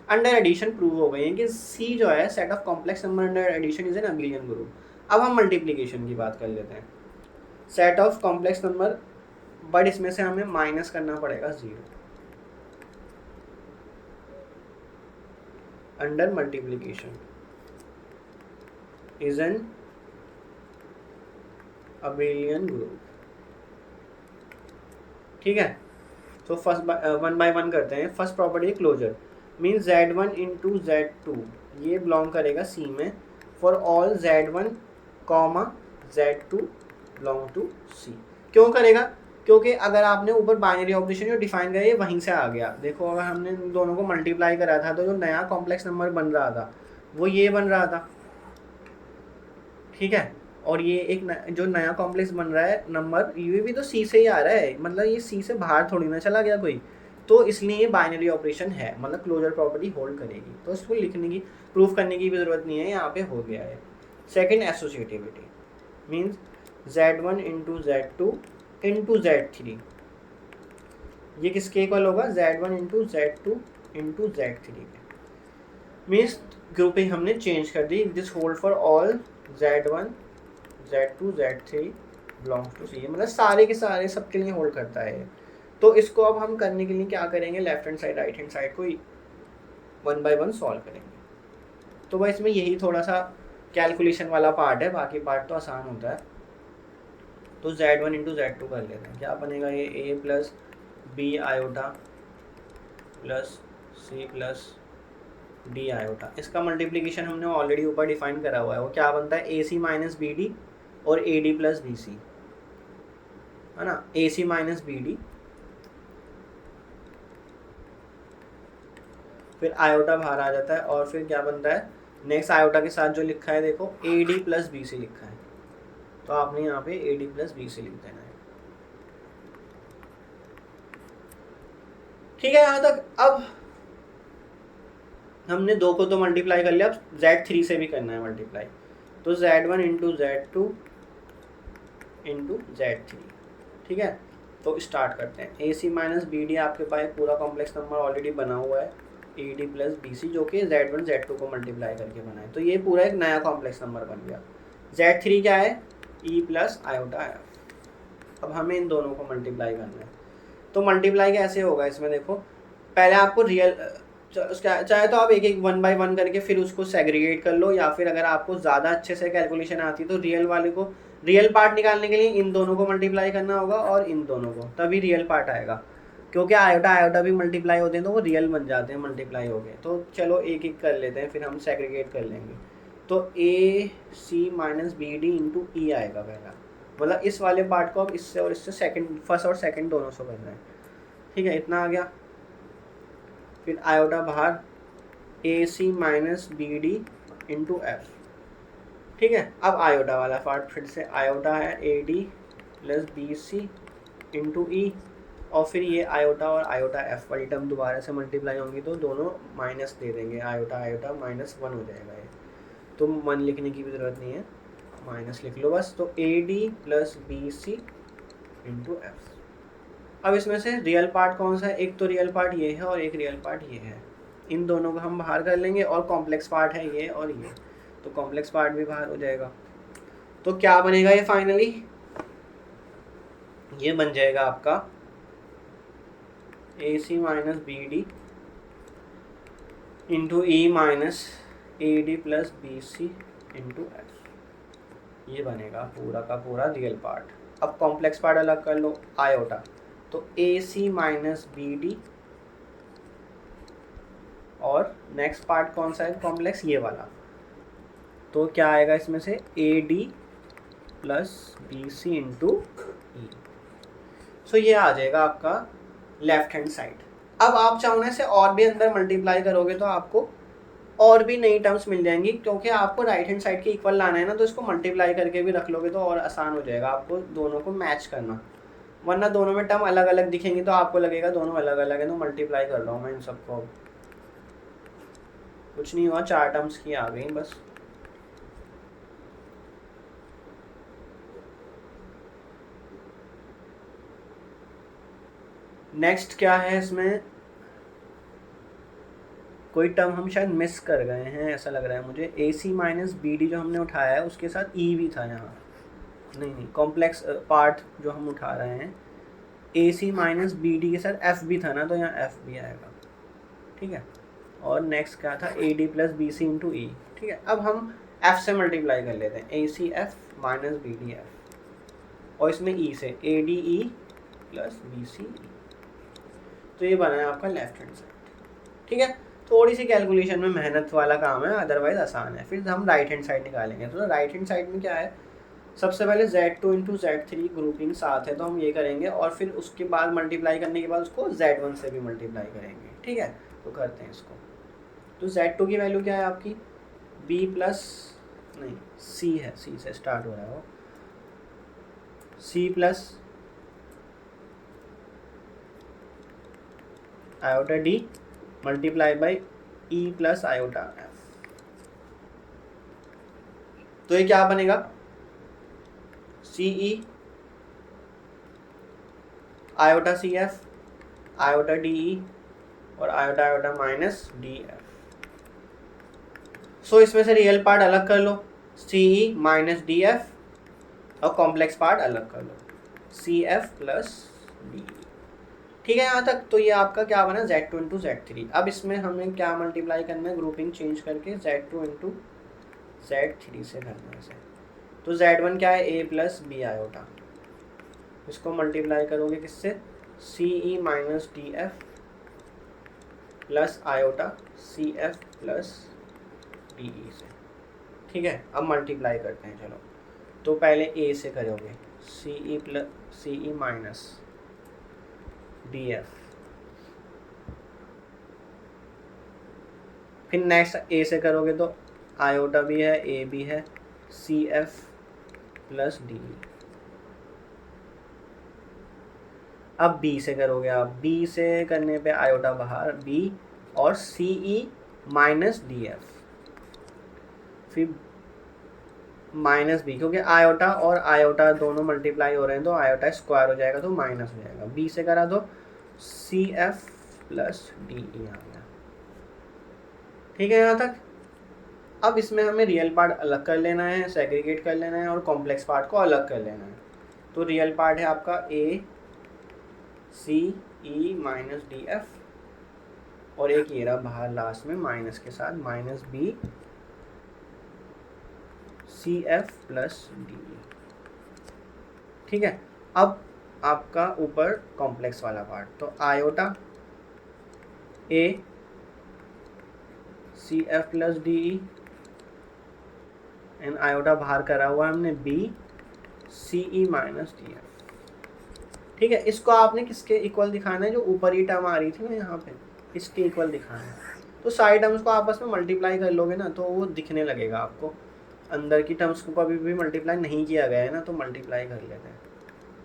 अंडर एडिशन प्रूव हो गई हैं कि C जो है set of complex number under addition is an abelian group. अब हम मल्टीप्लिकेशन की बात कर लेते हैं, set of complex number, but इसमें से हमें माइनस करना पड़ेगा 0 under multiplication is an abelian group, ठीक है। तो फर्स्ट वन बाय वन करते हैं। First property closure, means z1 into z2 ये बिलोंग करेगा C में for all z1 comma z2 belong to C। क्यों करेगा, क्योंकि अगर आपने ऊपर बाइनरी ऑपरेशन जो डिफाइन किया ये वहीं से आ गया। देखो अगर हमने इन दोनों को मल्टीप्लाई करा था तो जो नया कॉम्प्लेक्स नंबर बन रहा था वो ये बन रहा था, ठीक है। और ये एक जो नया कॉम्प्लेक्स बन रहा है नंबर ये भी तो C से ही आ रहा है, मतलब ये C से बाहर थोड़ी ना चला गया कोई, तो इसलिए ये बाइनरी ऑपरेशन है, मतलब क्लोजर प्रॉपर्टी होल्ड करेगी, तो इसको लिखने की प्रूफ करने की भी ज़रूरत नहीं है, यहाँ पे हो गया है। Second associativity means z1 into z2 into z3, ये किसके इक्वल होगा, z1 into z2 into z3 means grouping हमने चेंज कर दी, this hold for all z1 z2 z3 belongs to C, मतलब सारे के सारे सबके लिए होल्ड करता है। तो इसको अब हम करने के लिए क्या करेंगे, left hand side right hand side को वन बाय वन सॉल्व करेंगे। तो बस इसमें यही थोड़ा सा कैलकुलेशन वाला पार्ट है, बाकी पार्ट तो आसान होता है। तो z1 इंटू z2 कर लेते हैं, क्या बनेगा, ये a plus B iota plus c plus D iota. इसका मल्टीप्लीकेशन हमने ऑलरेडी ऊपर डिफाइन करा हुआ है, वो क्या बनता है, ए सी माइनस बी डी और A D plus B C, है ना, A C minus B D, फिर आयोटा बाहर आ जाता है और फिर क्या बनता है, नेक्स्ट आयोटा के साथ जो लिखा है देखो A D plus B C लिखा है, तो आपने यहाँ पे A D plus B C लिख देना है। ठीक है, यहाँ तक। अब हमने 2 को तो मल्टीप्लाई कर लिया, अब Z3 से भी करना है मल्टीप्लाई, तो Z1 into Z2 into Z3। ठीक है, तो स्टार्ट करते हैं। ए सी माइनस बी डी आपके पास पूरा कॉम्प्लेक्स नंबर ऑलरेडी बना हुआ है, A D plus B C, जो कि Z1 Z2 को मल्टीप्लाई करके बना है, तो ये पूरा एक नया कॉम्प्लेक्स नंबर बन गया। Z3 क्या है, ई प्लस आयोटा एफ। अब हमें इन दोनों को मल्टीप्लाई करना है, तो मल्टीप्लाई कैसे होगा इसमें देखो, पहले आपको रियल चाहे तो आप एक एक 1 बाय 1 करके फिर उसको सेग्रीगेट कर लो, या फिर अगर आपको ज़्यादा अच्छे से कैलकुलेशन आती है तो रियल वाले को, रियल पार्ट निकालने के लिए इन दोनों को मल्टीप्लाई करना होगा और इन दोनों को, तभी रियल पार्ट आएगा। क्योंकि आयोटा आयोटा भी मल्टीप्लाई होते हैं तो वो रियल बन जाते हैं मल्टीप्लाई हो गए। तो चलो एक एक कर लेते हैं, फिर हम सेग्रीगेट कर लेंगे। तो ए सी माइनस बी डी इंटू ई आएगा पहला, मतलब इस वाले पार्ट को अब इससे और इससे सेकंड, फर्स्ट और सेकंड दोनों से करना है। ठीक है, इतना आ गया। फिर आयोटा बाहर, a C minus B d into f. ठीक है, अब आयोटा वाला पार्ट फिर से, आयोटा है A D plus B C into e, और फिर ये आयोटा और आयोटा एफ वाली टर्म दोबारा से मल्टीप्लाई होंगी तो दोनों माइनस दे देंगे, आयोटा आयोटा -1 हो जाएगा ये, तो 1 लिखने की भी ज़रूरत नहीं है, माइनस लिख लो बस। तो A D plus B C into F. अब इसमें से रियल पार्ट कौन सा है, एक तो रियल पार्ट ये है और एक रियल पार्ट ये है, इन दोनों को हम बाहर कर लेंगे, और कॉम्प्लेक्स पार्ट है ये और ये, तो कॉम्प्लेक्स पार्ट भी बाहर हो जाएगा। तो क्या बनेगा ये फाइनली, ये बन जाएगा आपका a C minus B d into e minus A D plus B C into f. ये बनेगा पूरा का पूरा रियल पार्ट। अब कॉम्प्लेक्स पार्ट अलग कर लो, आयोटा, तो ए सी माइनस बी डी, और नेक्स्ट पार्ट कौन सा है कॉम्प्लेक्स, ये वाला, तो क्या आएगा इसमें से, a D plus B C into e. So ये आ जाएगा आपका लेफ्ट हैंड साइड। अब आप चाहोने से और भी अंदर मल्टीप्लाई करोगे तो आपको और भी नई टर्म्स मिल जाएंगी, क्योंकि आपको राइट हैंड साइड के इक्वल लाना है ना, तो इसको मल्टीप्लाई करके भी रख लोगे तो और आसान हो जाएगा आपको दोनों को मैच करना, वरना दोनों में टर्म अलग अलग दिखेंगी तो आपको लगेगा दोनों अलग अलग है, तो मल्टीप्लाई कर रहा हूँ मैं इन सबको। कुछ नहीं हुआ, 4 टर्म्स की आ गई बस। नेक्स्ट क्या है, इसमें कोई टर्म हम शायद मिस कर गए हैं ऐसा लग रहा है मुझे। ए सी माइनस बी डी जो हमने उठाया है उसके साथ ई भी था यहाँ, नहीं कॉम्प्लेक्स पार्ट जो हम उठा रहे हैं, ए सी माइनस बी डी के साथ एफ भी था ना, तो यहाँ एफ भी आएगा। ठीक है, और नेक्स्ट क्या था, a D plus B C into e. ठीक है, अब हम एफ से मल्टीप्लाई कर लेते हैं, ए सी f minus B D F, और इसमें ई से a d e plus B C e. तो ये बना है आपका लेफ्ट हैंड साइड। ठीक है, थोड़ी सी कैलकुलेशन में मेहनत वाला काम है, अदरवाइज आसान है। फिर हम राइट हैंड साइड निकालेंगे, तो राइट हैंड साइड में क्या है, सबसे पहले Z2 इंटू Z3 ग्रुपिंग साथ है तो हम ये करेंगे, और फिर उसके बाद मल्टीप्लाई करने के बाद उसको Z1 से भी मल्टीप्लाई करेंगे। ठीक है, तो करते हैं इसको। तो Z2 की वैल्यू क्या है आपकी, B प्लस नहीं C है, C से स्टार्ट हो रहा है वो, C plus iota D multiply by E plus iota F। तो ये क्या बनेगा, CE iota CF iota DE और आयोटा आयोटा माइनस DF। सो इसमें से रियल पार्ट अलग कर लो, CE माइनस DF, और कॉम्प्लेक्स पार्ट अलग कर लो, CF प्लस DE। ठीक है यहाँ तक। तो ये आपका क्या बना, Z2 इंटू Z3। अब इसमें हमें क्या मल्टीप्लाई करना है, ग्रुपिंग चेंज करके Z2 इंटू Z3 से करना है। तो Z1 क्या है, A प्लस बी आयोटा, इसको मल्टीप्लाई करोगे किससे, CE minus DF plus iota C F plus D E से। ठीक है, अब मल्टीप्लाई करते हैं। चलो, तो पहले ए से करोगे सी ई प्लस सी ई माइनस डी एफ, फिर नेक्स्ट ए से करोगे तो आयोटा भी है, ए भी है, C F plus D E. अब बी से करोगे आप, बी से करने पे आयोटा बाहर, बी और सी ई माइनस डी एफ, फिर माइनस बी, क्योंकि आयोटा और आयोटा दोनों मल्टीप्लाई हो रहे हैं तो आयोटा स्क्वायर हो जाएगा तो माइनस हो जाएगा। बी से करा तो c F plus D e आ गया। ठीक है यहाँ तक। अब इसमें हमें रियल पार्ट अलग कर लेना है, सेग्रीगेट कर लेना है, और कॉम्प्लेक्स पार्ट को अलग कर लेना है। तो रियल पार्ट है आपका a C E minus D F, और एक ये रहा बाहर लास्ट में माइनस के साथ, minus B C F plus D E. ठीक है, अब आपका ऊपर कॉम्प्लेक्स वाला पार्ट, तो iota A C F plus D E, and iota बाहर करा हुआ है हमने बी सी ई माइनस डी एफ। ठीक है, इसको आपने किसके इक्वल दिखाना है, जो ऊपर ही टर्म आ रही थी ना यहाँ पे, इसके इक्वल दिखाना है। तो सारे टर्म्स को आपस में मल्टीप्लाई कर लोगे ना तो वो दिखने लगेगा आपको। अंदर की टर्म्स को कभी भी मल्टीप्लाई नहीं किया गया है ना, तो मल्टीप्लाई कर लेते हैं।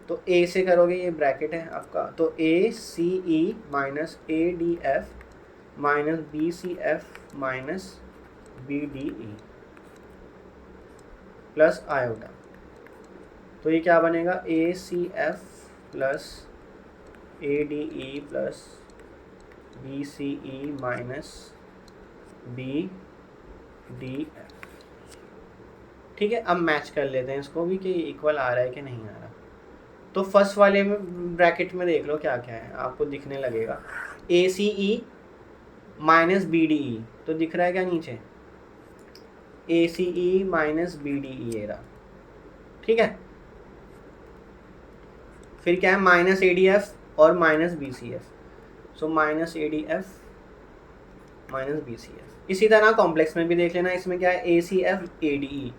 तो ए से करोगे, ये ब्रैकेट है आपका, तो ए सी ई minus A D F minus B C f minus B D e plus iota. तो ये क्या बनेगा, a C F plus a d e plus B C E minus B D F. ठीक है, अब मैच कर लेते हैं इसको भी कि इक्वल आ रहा है कि नहीं आ रहा। तो फर्स्ट वाले में ब्रैकेट में देख लो क्या क्या है, आपको दिखने लगेगा A C E minus B D E, तो दिख रहा है क्या नीचे, A C E minus B D E ये रहा। ठीक है, फिर क्या है, माइनस ए डी एफ और minus B C F, so minus A D F minus B C F. इसी तरह कॉम्प्लेक्स में भी देख लेना, इसमें क्या है, ए C F A d E,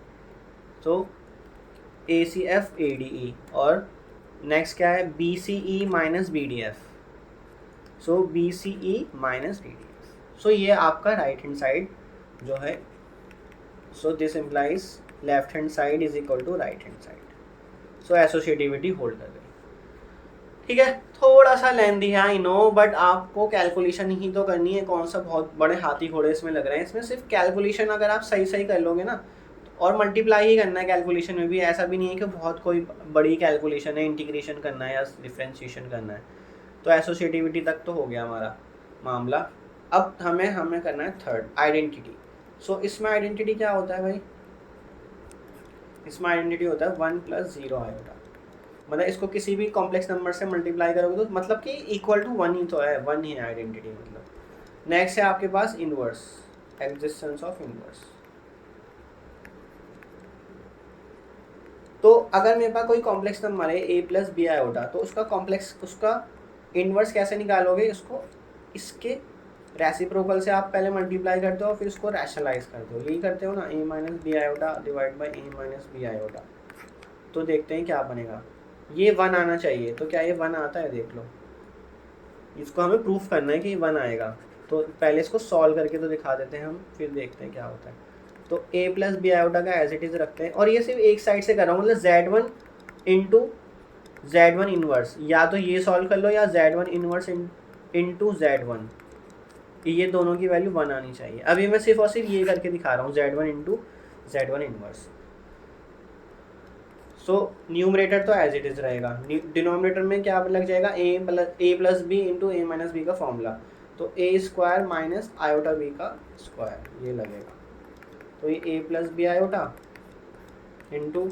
तो ए सी एफ ए डी ई, और नेक्स्ट क्या है, बी सी ई minus B D F, so B सी ई minus B D F. So ये आपका राइट हैंड साइड जो है, so this implies left hand side is equal to right hand side. So associativity hold कर गई। ठीक है, थोड़ा सा लेंथी है आई नो, बट आपको कैलकुलेशन ही तो करनी है। कौन सा बहुत बड़े हाथी घोड़े इसमें लग रहे हैं, इसमें सिर्फ कैलकुलेशन अगर आप सही सही कर लोगे ना, और मल्टीप्लाई ही करना है कैलकुलेशन में भी, ऐसा भी नहीं है कि बहुत कोई बड़ी कैलकुलेशन है, इंटीग्रेशन करना है या डिफ्रेंशिएशन करना है। तो एसोसिएटिविटी तक तो हो गया हमारा मामला। अब हमें करना है थर्ड, आइडेंटिटी। सो इसमें आइडेंटिटी क्या होता है भाई, इसमें आइडेंटिटी होता है 1 + 0 आयोटा। मतलब इसको किसी भी कॉम्प्लेक्स नंबर से मल्टीप्लाई करोगे तो मतलब कि इक्वल टू 1 ही तो है, 1 ही है आइडेंटिटी मतलब। नेक्स्ट है आपके पास इनवर्स, एग्जिस्टेंस ऑफ इनवर्स। तो अगर मेरे पास कोई कॉम्प्लेक्स नंबर है a + b आयोटा, तो उसका इनवर्स कैसे निकालोगे, इसको इसके रेसिप्रोकल से आप पहले मल्टीप्लाई करते हो, फिर उसको रैशनलाइज करते हो, यही करते हो ना, a - b iota divide by a - b iota. तो देखते हैं क्या बनेगा, ये 1 आना चाहिए। तो क्या ये 1 आता है, देख लो, इसको हमें प्रूफ करना है कि 1 आएगा। तो पहले इसको सॉल्व करके तो दिखा देते हैं हम, फिर देखते हैं क्या होता है। तो a + b आयोटा का एज इट इज़ रखते हैं, और ये सिर्फ एक साइड से कर रहा हूँ, मतलब z1 इंटू z1 इनवर्स, या तो ये सॉल्व कर लो या z1 इनवर्स इंटू z1, ये दोनों की वैल्यू 1 आनी चाहिए। अभी मैं सिर्फ और सिर्फ ये करके दिखा रहा हूँ, z1 into z1 inverse. So numerator तो एज इट इज़ रहेगा, डिनोमिनेटर में क्या लग जाएगा, a + b into a - b का फॉर्मूला, तो a² माइनस आयोटा b का स्क्वायर ये लगेगा। तो ये a + b iota into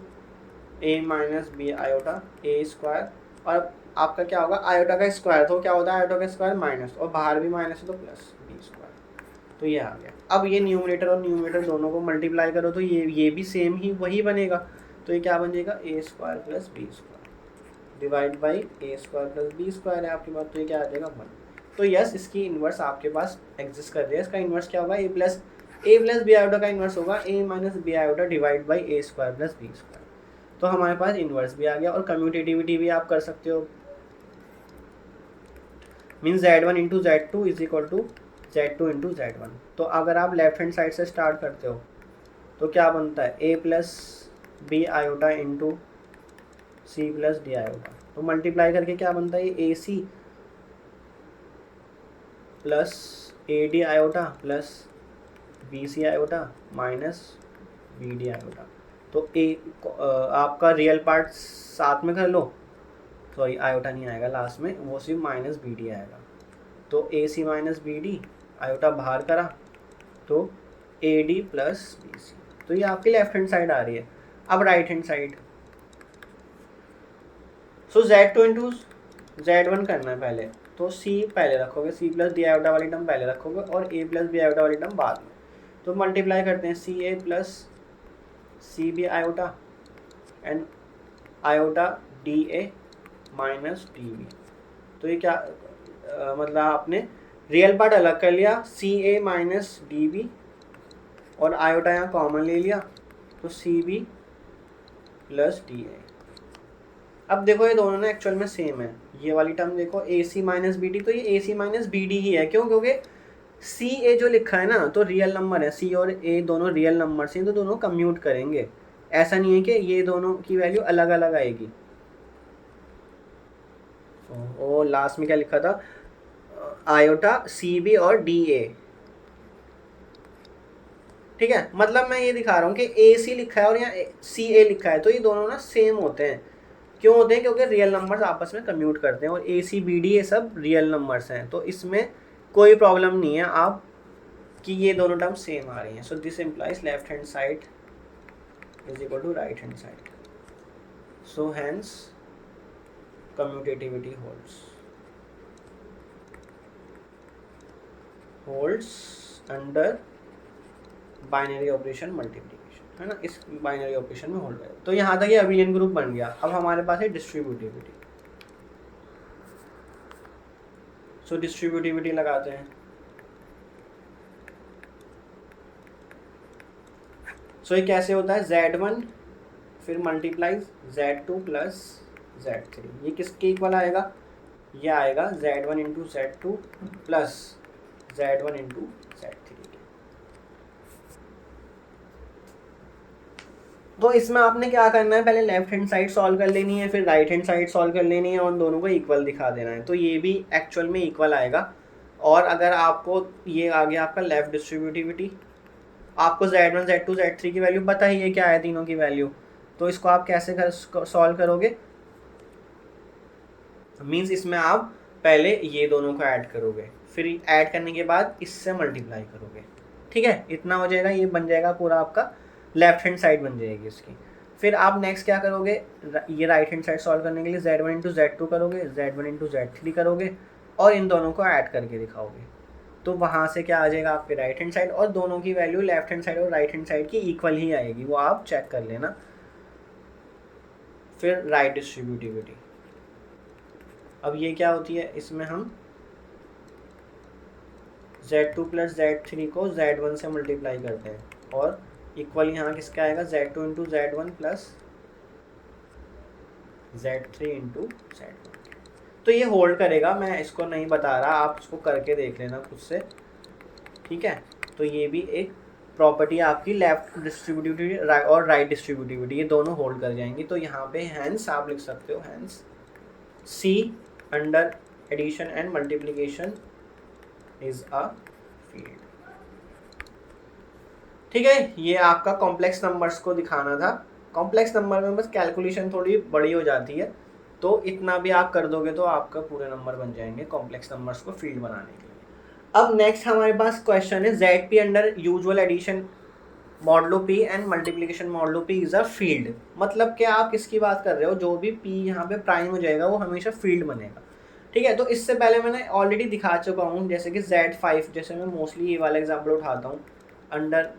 a - b iota a², और आपका क्या होगा, आयोटा का स्क्वायर, तो क्या होता है आयोटा का स्क्वायर माइनस, और बाहर भी माइनस है तो प्लस b²। तो ये आ गया। अब ये न्यूमरेटर और न्यूमरेटर दोनों को मल्टीप्लाई करो तो ये भी सेम ही वही बनेगा। तो ये क्या बन जाएगा, a² + b² divide by a² + b² है आपके पास, तो ये क्या आ जाएगा 1। तो यस, इसकी इन्वर्स आपके पास एग्जिस्ट कर रही है। इसका इन्वर्स क्या होगा, ए प्लस बी आयोटा का इन्वर्स होगा a minus b iota divide by a square plus b square. तो हमारे पास इन्वर्स भी आ गया और कम्यूटेटिविटी भी आप कर सकते हो, means Z1 into Z2 is equal to Z2 into Z1। तो अगर आप लेफ्ट हैंड साइड से स्टार्ट करते हो तो क्या बनता है, a plus B iota into c plus D iota. तो मल्टीप्लाई करके क्या बनता है, ए c plus a d iota plus B c iota minus B D iota. तो आपका रियल पार्ट साथ में कर लो, सॉरी आयोटा नहीं आएगा लास्ट में, वो सिर्फ माइनस बी डी आएगा। तो ए सी माइनस बी डी, आयोटा बाहर करा तो A D plus B C. तो ये आपकी लेफ्ट हैंड साइड आ रही है। अब right hand side, so Z2 into Z1 करना है पहले, तो C पहले रखोगे, C प्लस डी आयोटा वाली टर्म पहले रखोगे और A प्लस बी आयोटा वाली टर्म बाद में। तो मल्टीप्लाई करते हैं c a plus c b iota and iota d a minus D b. तो ये क्या मतलब आपने रियल पार्ट अलग कर लिया, C A minus D B और आयोटा यहाँ कॉमन ले लिया, तो C B plus D A. अब देखो ये दोनों ना एक्चुअल में सेम है। ये वाली टर्म देखो ए सी माइनस बी डी, तो ये ए सी माइनस बी डी ही है। क्यों, क्योंकि सी ए जो लिखा है ना तो रियल नंबर है, सी और ए दोनों रियल नंबर हैं, तो दोनों कम्यूट करेंगे। ऐसा नहीं है कि ये दोनों की वैल्यू अलग अलग आएगी। और लास्ट में क्या लिखा था, आयोटा सी बी और डी ए। ठीक है, मतलब मैं ये दिखा रहा हूँ कि ए सी लिखा है और यहाँ सी ए लिखा है, तो ये दोनों ना सेम होते हैं। क्यों होते हैं, क्योंकि रियल नंबर्स आपस में कम्यूट करते हैं और ए सी बी डी ये सब रियल नंबर्स हैं। तो इसमें कोई प्रॉब्लम नहीं है आप कि ये दोनों टर्म सेम आ रही हैं। So this implies left hand side is equal to right hand side. So hence commutativity holds under binary operation multiplication, है ना, इस बाइनरी ऑपरेशन में होल्ड है। तो यहाँ तक ये अबेलियन ग्रुप बन गया। अब हमारे पास है डिस्ट्रीब्यूटिविटी। सो डिस्ट्रीब्यूटिविटी लगाते हैं। सो ये कैसे होता है, Z1 फिर मल्टीप्लाइज Z2 प्लस Z3। ये किसके इक्वल आएगा, ये आएगा Z1 into Z2 plus Z1 into Z3। तो इसमें आपने क्या करना है, पहले लेफ्ट हैंड साइड सॉल्व कर लेनी है, फिर राइट हैंड साइड सॉल्व कर लेनी है और दोनों को इक्वल दिखा देना है। तो ये भी एक्चुअल में इक्वल आएगा। और अगर आपको ये आ गया आपका लेफ्ट डिस्ट्रीब्यूटिविटी, आपको Z1 Z2 Z3 की वैल्यू पता ही है क्या है, तीनों की वैल्यू। तो इसको आप कैसे सॉल्व करोगे, मीन्स इसमें आप पहले ये दोनों को ऐड करोगे, फिर ऐड करने के बाद इससे मल्टीप्लाई करोगे। ठीक है, इतना हो जाएगा, ये बन जाएगा पूरा आपका लेफ्ट हैंड साइड बन जाएगी इसकी। फिर आप नेक्स्ट क्या करोगे, ये राइट हैंड साइड सॉल्व करने के लिए Z1 इंटू Z2 करोगे, Z1 इंटू Z3 करोगे और इन दोनों को ऐड करके दिखाओगे। तो वहाँ से क्या आ जाएगा आपके राइट हैंड साइड, और दोनों की वैल्यू लेफ्ट हैंड साइड और राइट हैंड साइड की इक्वल ही आएगी, वो आप चेक कर लेना। फिर राइट डिस्ट्रीब्यूटिविटी, अब ये क्या होती है, इसमें हम Z2 प्लस Z3 को Z1 से मल्टीप्लाई करते हैं और इक्वल यहाँ किसका आएगा, Z2 into Z1 plus Z3 into Z1। तो ये होल्ड करेगा, मैं इसको नहीं बता रहा, आप इसको करके देख लेना खुद से। ठीक है, तो ये भी एक प्रॉपर्टी आपकी लेफ्ट डिस्ट्रीब्यूटिविटी और राइट डिस्ट्रीब्यूटिविटी, ये दोनों होल्ड कर जाएंगी। तो यहाँ पे हैंस आप लिख सकते हो, hence C under addition and multiplication is a field. ठीक है, ये आपका कॉम्प्लेक्स नंबर्स को दिखाना था। कॉम्प्लेक्स नंबर में बस कैलकुलेशन थोड़ी बड़ी हो जाती है, तो इतना भी आप कर दोगे तो आपका पूरे नंबर बन जाएंगे कॉम्प्लेक्स नंबर्स को फील्ड बनाने के लिए। अब नेक्स्ट हमारे पास क्वेश्चन है, ZP under usual addition modulo P and multiplication modulo P is a field. मतलब क्या आप किसकी बात कर रहे हो, जो भी P यहाँ पे प्राइम हो जाएगा वो हमेशा फील्ड बनेगा। ठीक है, तो इससे पहले मैंने ऑलरेडी दिखा चुका हूँ, जैसे कि Z5, जैसे मैं मोस्टली ये वाला एग्जाम्पल उठाता हूँ, under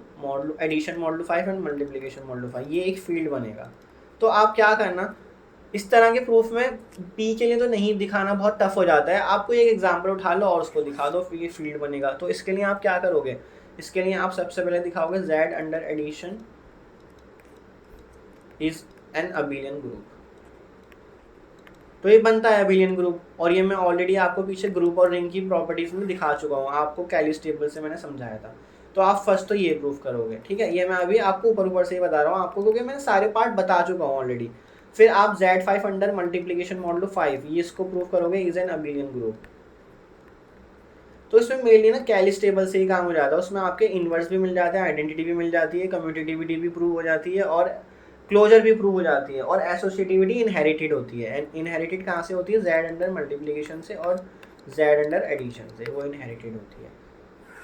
addition modulo 5 and multiplication modulo 5, ये एक फील्ड बनेगा। तो आप क्या करना, इस तरह के प्रूफ में पी के लिए तो नहीं दिखाना बहुत टफ हो जाता है। आपको एक एग्जाम्पल उठा लो और उसको दिखा दो, फिर ये फील्ड बनेगा। तो इसके लिए आप क्या करोगे, इसके लिए आप सबसे पहले दिखाओगे z under addition is an abelian group. तो ये बनता है अबिलियन ग्रुप, और ये मैं ऑलरेडी आपको पीछे ग्रुप और रिंग की प्रॉपर्टीज में दिखा चुका हूँ, आपको कैलिस टेबल से मैंने समझाया था। तो आप फर्स्ट तो ये प्रूफ करोगे, ठीक है। ये मैं अभी आपको ऊपर ऊपर से ही बता रहा हूँ आपको, क्योंकि मैंने सारे पार्ट बता चुका हूँ ऑलरेडी। फिर आप Z5 अंडर मल्टीप्लीकेशन मॉडुलो 5 ये इसको प्रूव करोगे इज एन अबिलियन ग्रुप। तो इसमें मेनली ना कैलिस टेबल से ही काम हो जाता है, उसमें आपके इनवर्स भी मिल जाते हैं, आइडेंटिटी भी मिल जाती है, कम्यूटेटिविटी भी प्रूव हो जाती है, और क्लोजर भी प्रूव हो जाती है, और एसोसिएटिविटी इनहेरिटेड होती है। इनहेरिटेड कहाँ से होती है, Z अंडर मल्टीप्लीकेशन से और Z अंडर एडिशन से, वो इनहेरिटेड होती है।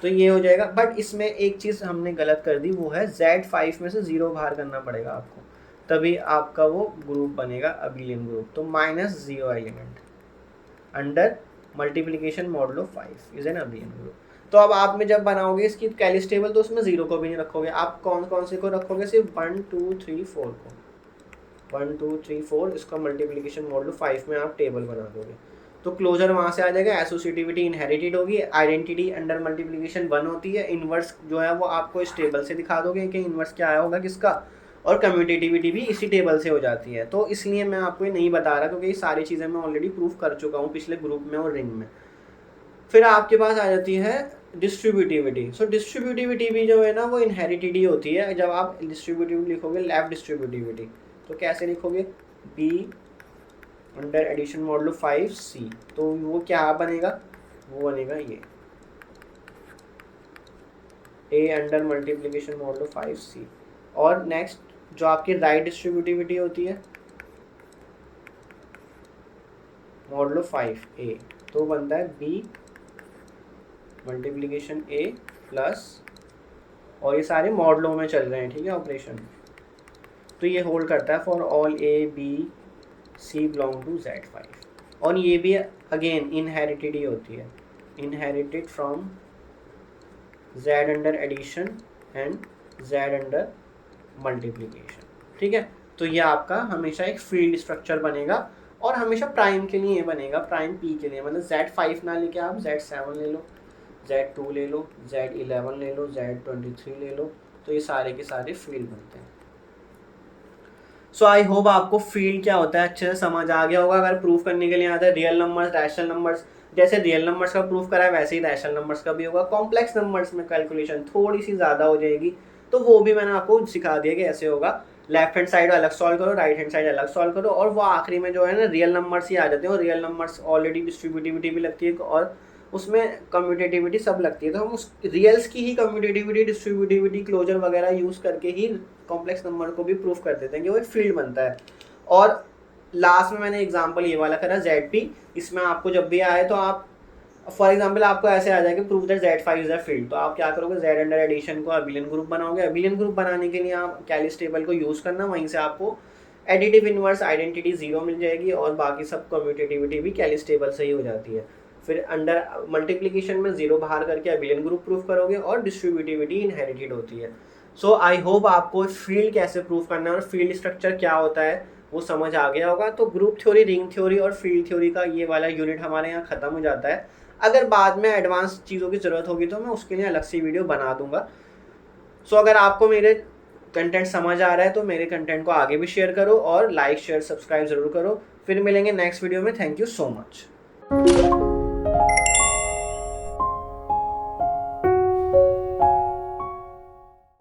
तो ये हो जाएगा। बट इसमें एक चीज़ हमने गलत कर दी, वो है Z5 में से 0 बाहर करना पड़ेगा आपको, तभी आपका वो ग्रुप बनेगा अबिलियन ग्रुप। तो -0 element under multiplication modulo 5 is an abelian group. तो अब आप में जब बनाओगे इसकी कैलिस टेबल, तो उसमें 0 को भी नहीं रखोगे, आप कौन कौन से को रखोगे, सिर्फ 1 2 3 4 को। 1 2 3 4 इसका मल्टीप्लीकेशन मॉडुलो 5 में आप टेबल बना दोगे। तो क्लोजर वहाँ से आ जाएगा, एसोसिएटिविटी इनहेरिटेड होगी, आइडेंटिटी अंडर मल्टीप्लीकेशन 1 होती है, इनवर्स जो है वो आपको इस टेबल से दिखा दोगे कि इनवर्स क्या आया होगा किसका, और कम्यूटेटिविटी भी इसी टेबल से हो जाती है। तो इसलिए मैं आपको ये नहीं बता रहा, क्योंकि ये सारी चीज़ें मैं ऑलरेडी प्रूफ कर चुका हूँ पिछले ग्रुप में और रिंग में। फिर आपके पास आ जाती है डिस्ट्रीब्यूटिविटी। सो डिस्ट्रीब्यूटिविटी भी जो है ना वो इनहेरिटेड ही होती है। जब आप डिस्ट्रीब्यूटिविटी लिखोगे, लेफ्ट डिस्ट्रीब्यूटिविटी, तो कैसे लिखोगे, be under addition modulo 5c, तो वो क्या बनेगा, वो बनेगा ये a under multiplication modulo 5c। और नेक्स्ट जो आपकी राइट डिस्ट्रीब्यूटिविटी होती है मॉडुलो 5a, तो बनता है b मल्टीप्लीकेशन a प्लस, और ये सारे मॉडलों में चल रहे हैं, ठीक है, ऑपरेशन। तो ये होल्ड करता है for all a b c belong to Z5। और ये भी अगेन इनहेरिटेड ही होती है, inherited from Z under addition and Z under multiplication, ठीक है। तो ये आपका हमेशा एक फील्ड स्ट्रक्चर बनेगा, और हमेशा प्राइम के लिए ये बनेगा, प्राइम p के लिए, मतलब Z5 ना लेके आप Z7 ले लो, Z2 ले लो, Z11 ले लो, Z23 ले लो, तो ये सारे के सारे फील्ड बनते हैं। सो आई होप आपको फील्ड क्या होता है अच्छे से समझ आ गया होगा। अगर प्रूफ करने के लिए आता है रियल नंबर्स, रैशनल नंबर्स, जैसे रियल नंबर्स का प्रूफ करा है वैसे ही रैशनल नंबर्स का भी होगा। कॉम्प्लेक्स नंबर्स में कैलकुलेशन थोड़ी सी ज़्यादा हो जाएगी, तो वो भी मैंने आपको सिखा दिया कि ऐसे होगा, लेफ्ट हैंड साइड अलग सॉल्व करो, राइट हैंड साइड अलग सॉल्व करो, और वो आखिरी में जो है ना रियल नंबर्स ही आ जाते हैं। और रियल नंबर्स ऑलरेडी डिस्ट्रीब्यूटिविटी भी लगती है और उसमें कम्यूटेटिविटी सब लगती है, तो हम उस रियल्स की ही कम्यूटेटिविटी, डिस्ट्रीब्यूटिविटी, क्लोजर वगैरह यूज़ करके ही कॉम्प्लेक्स नंबर को भी प्रूफ कर देते हैं कि वो एक फील्ड बनता है। और लास्ट में मैंने एग्जांपल ये वाला करा ZP, इसमें आपको जब भी आए तो आप फॉर एग्जांपल आपको ऐसे आ जाएगा prove that Z5 is a field, तो आप क्या करोगे, Z अंडर एडिशन को अबिलियन ग्रुप बनाओगे। अबिलियन ग्रुप बनाने के लिए आप कैलिस टेबल को यूज़ करना, वहीं से आपको एडिटिव इनवर्स आइडेंटिटी 0 मिल जाएगी, और बाकी सब कम्यूटेटिविटी भी कैलिस टेबल से ही हो जाती है। फिर अंडर मल्टीप्लीकेशन में 0 बाहर करके अबिलियन ग्रुप प्रूफ करोगे, और डिस्ट्रीब्यूटिविटी इनहेरिटेड होती है। सो आई होप आपको फील्ड कैसे प्रूफ करना है और फील्ड स्ट्रक्चर क्या होता है वो समझ आ गया होगा। तो ग्रुप थ्योरी, रिंग थ्योरी और फील्ड थ्योरी का ये वाला यूनिट हमारे यहाँ ख़त्म हो जाता है। अगर बाद में एडवांस चीज़ों की ज़रूरत होगी तो मैं उसके लिए अलग से वीडियो बना दूंगा। सो अगर आपको मेरे कंटेंट समझ आ रहा है तो मेरे कंटेंट को आगे भी शेयर करो, और लाइक शेयर सब्सक्राइब ज़रूर करो। फिर मिलेंगे नेक्स्ट वीडियो में। Thank you so much.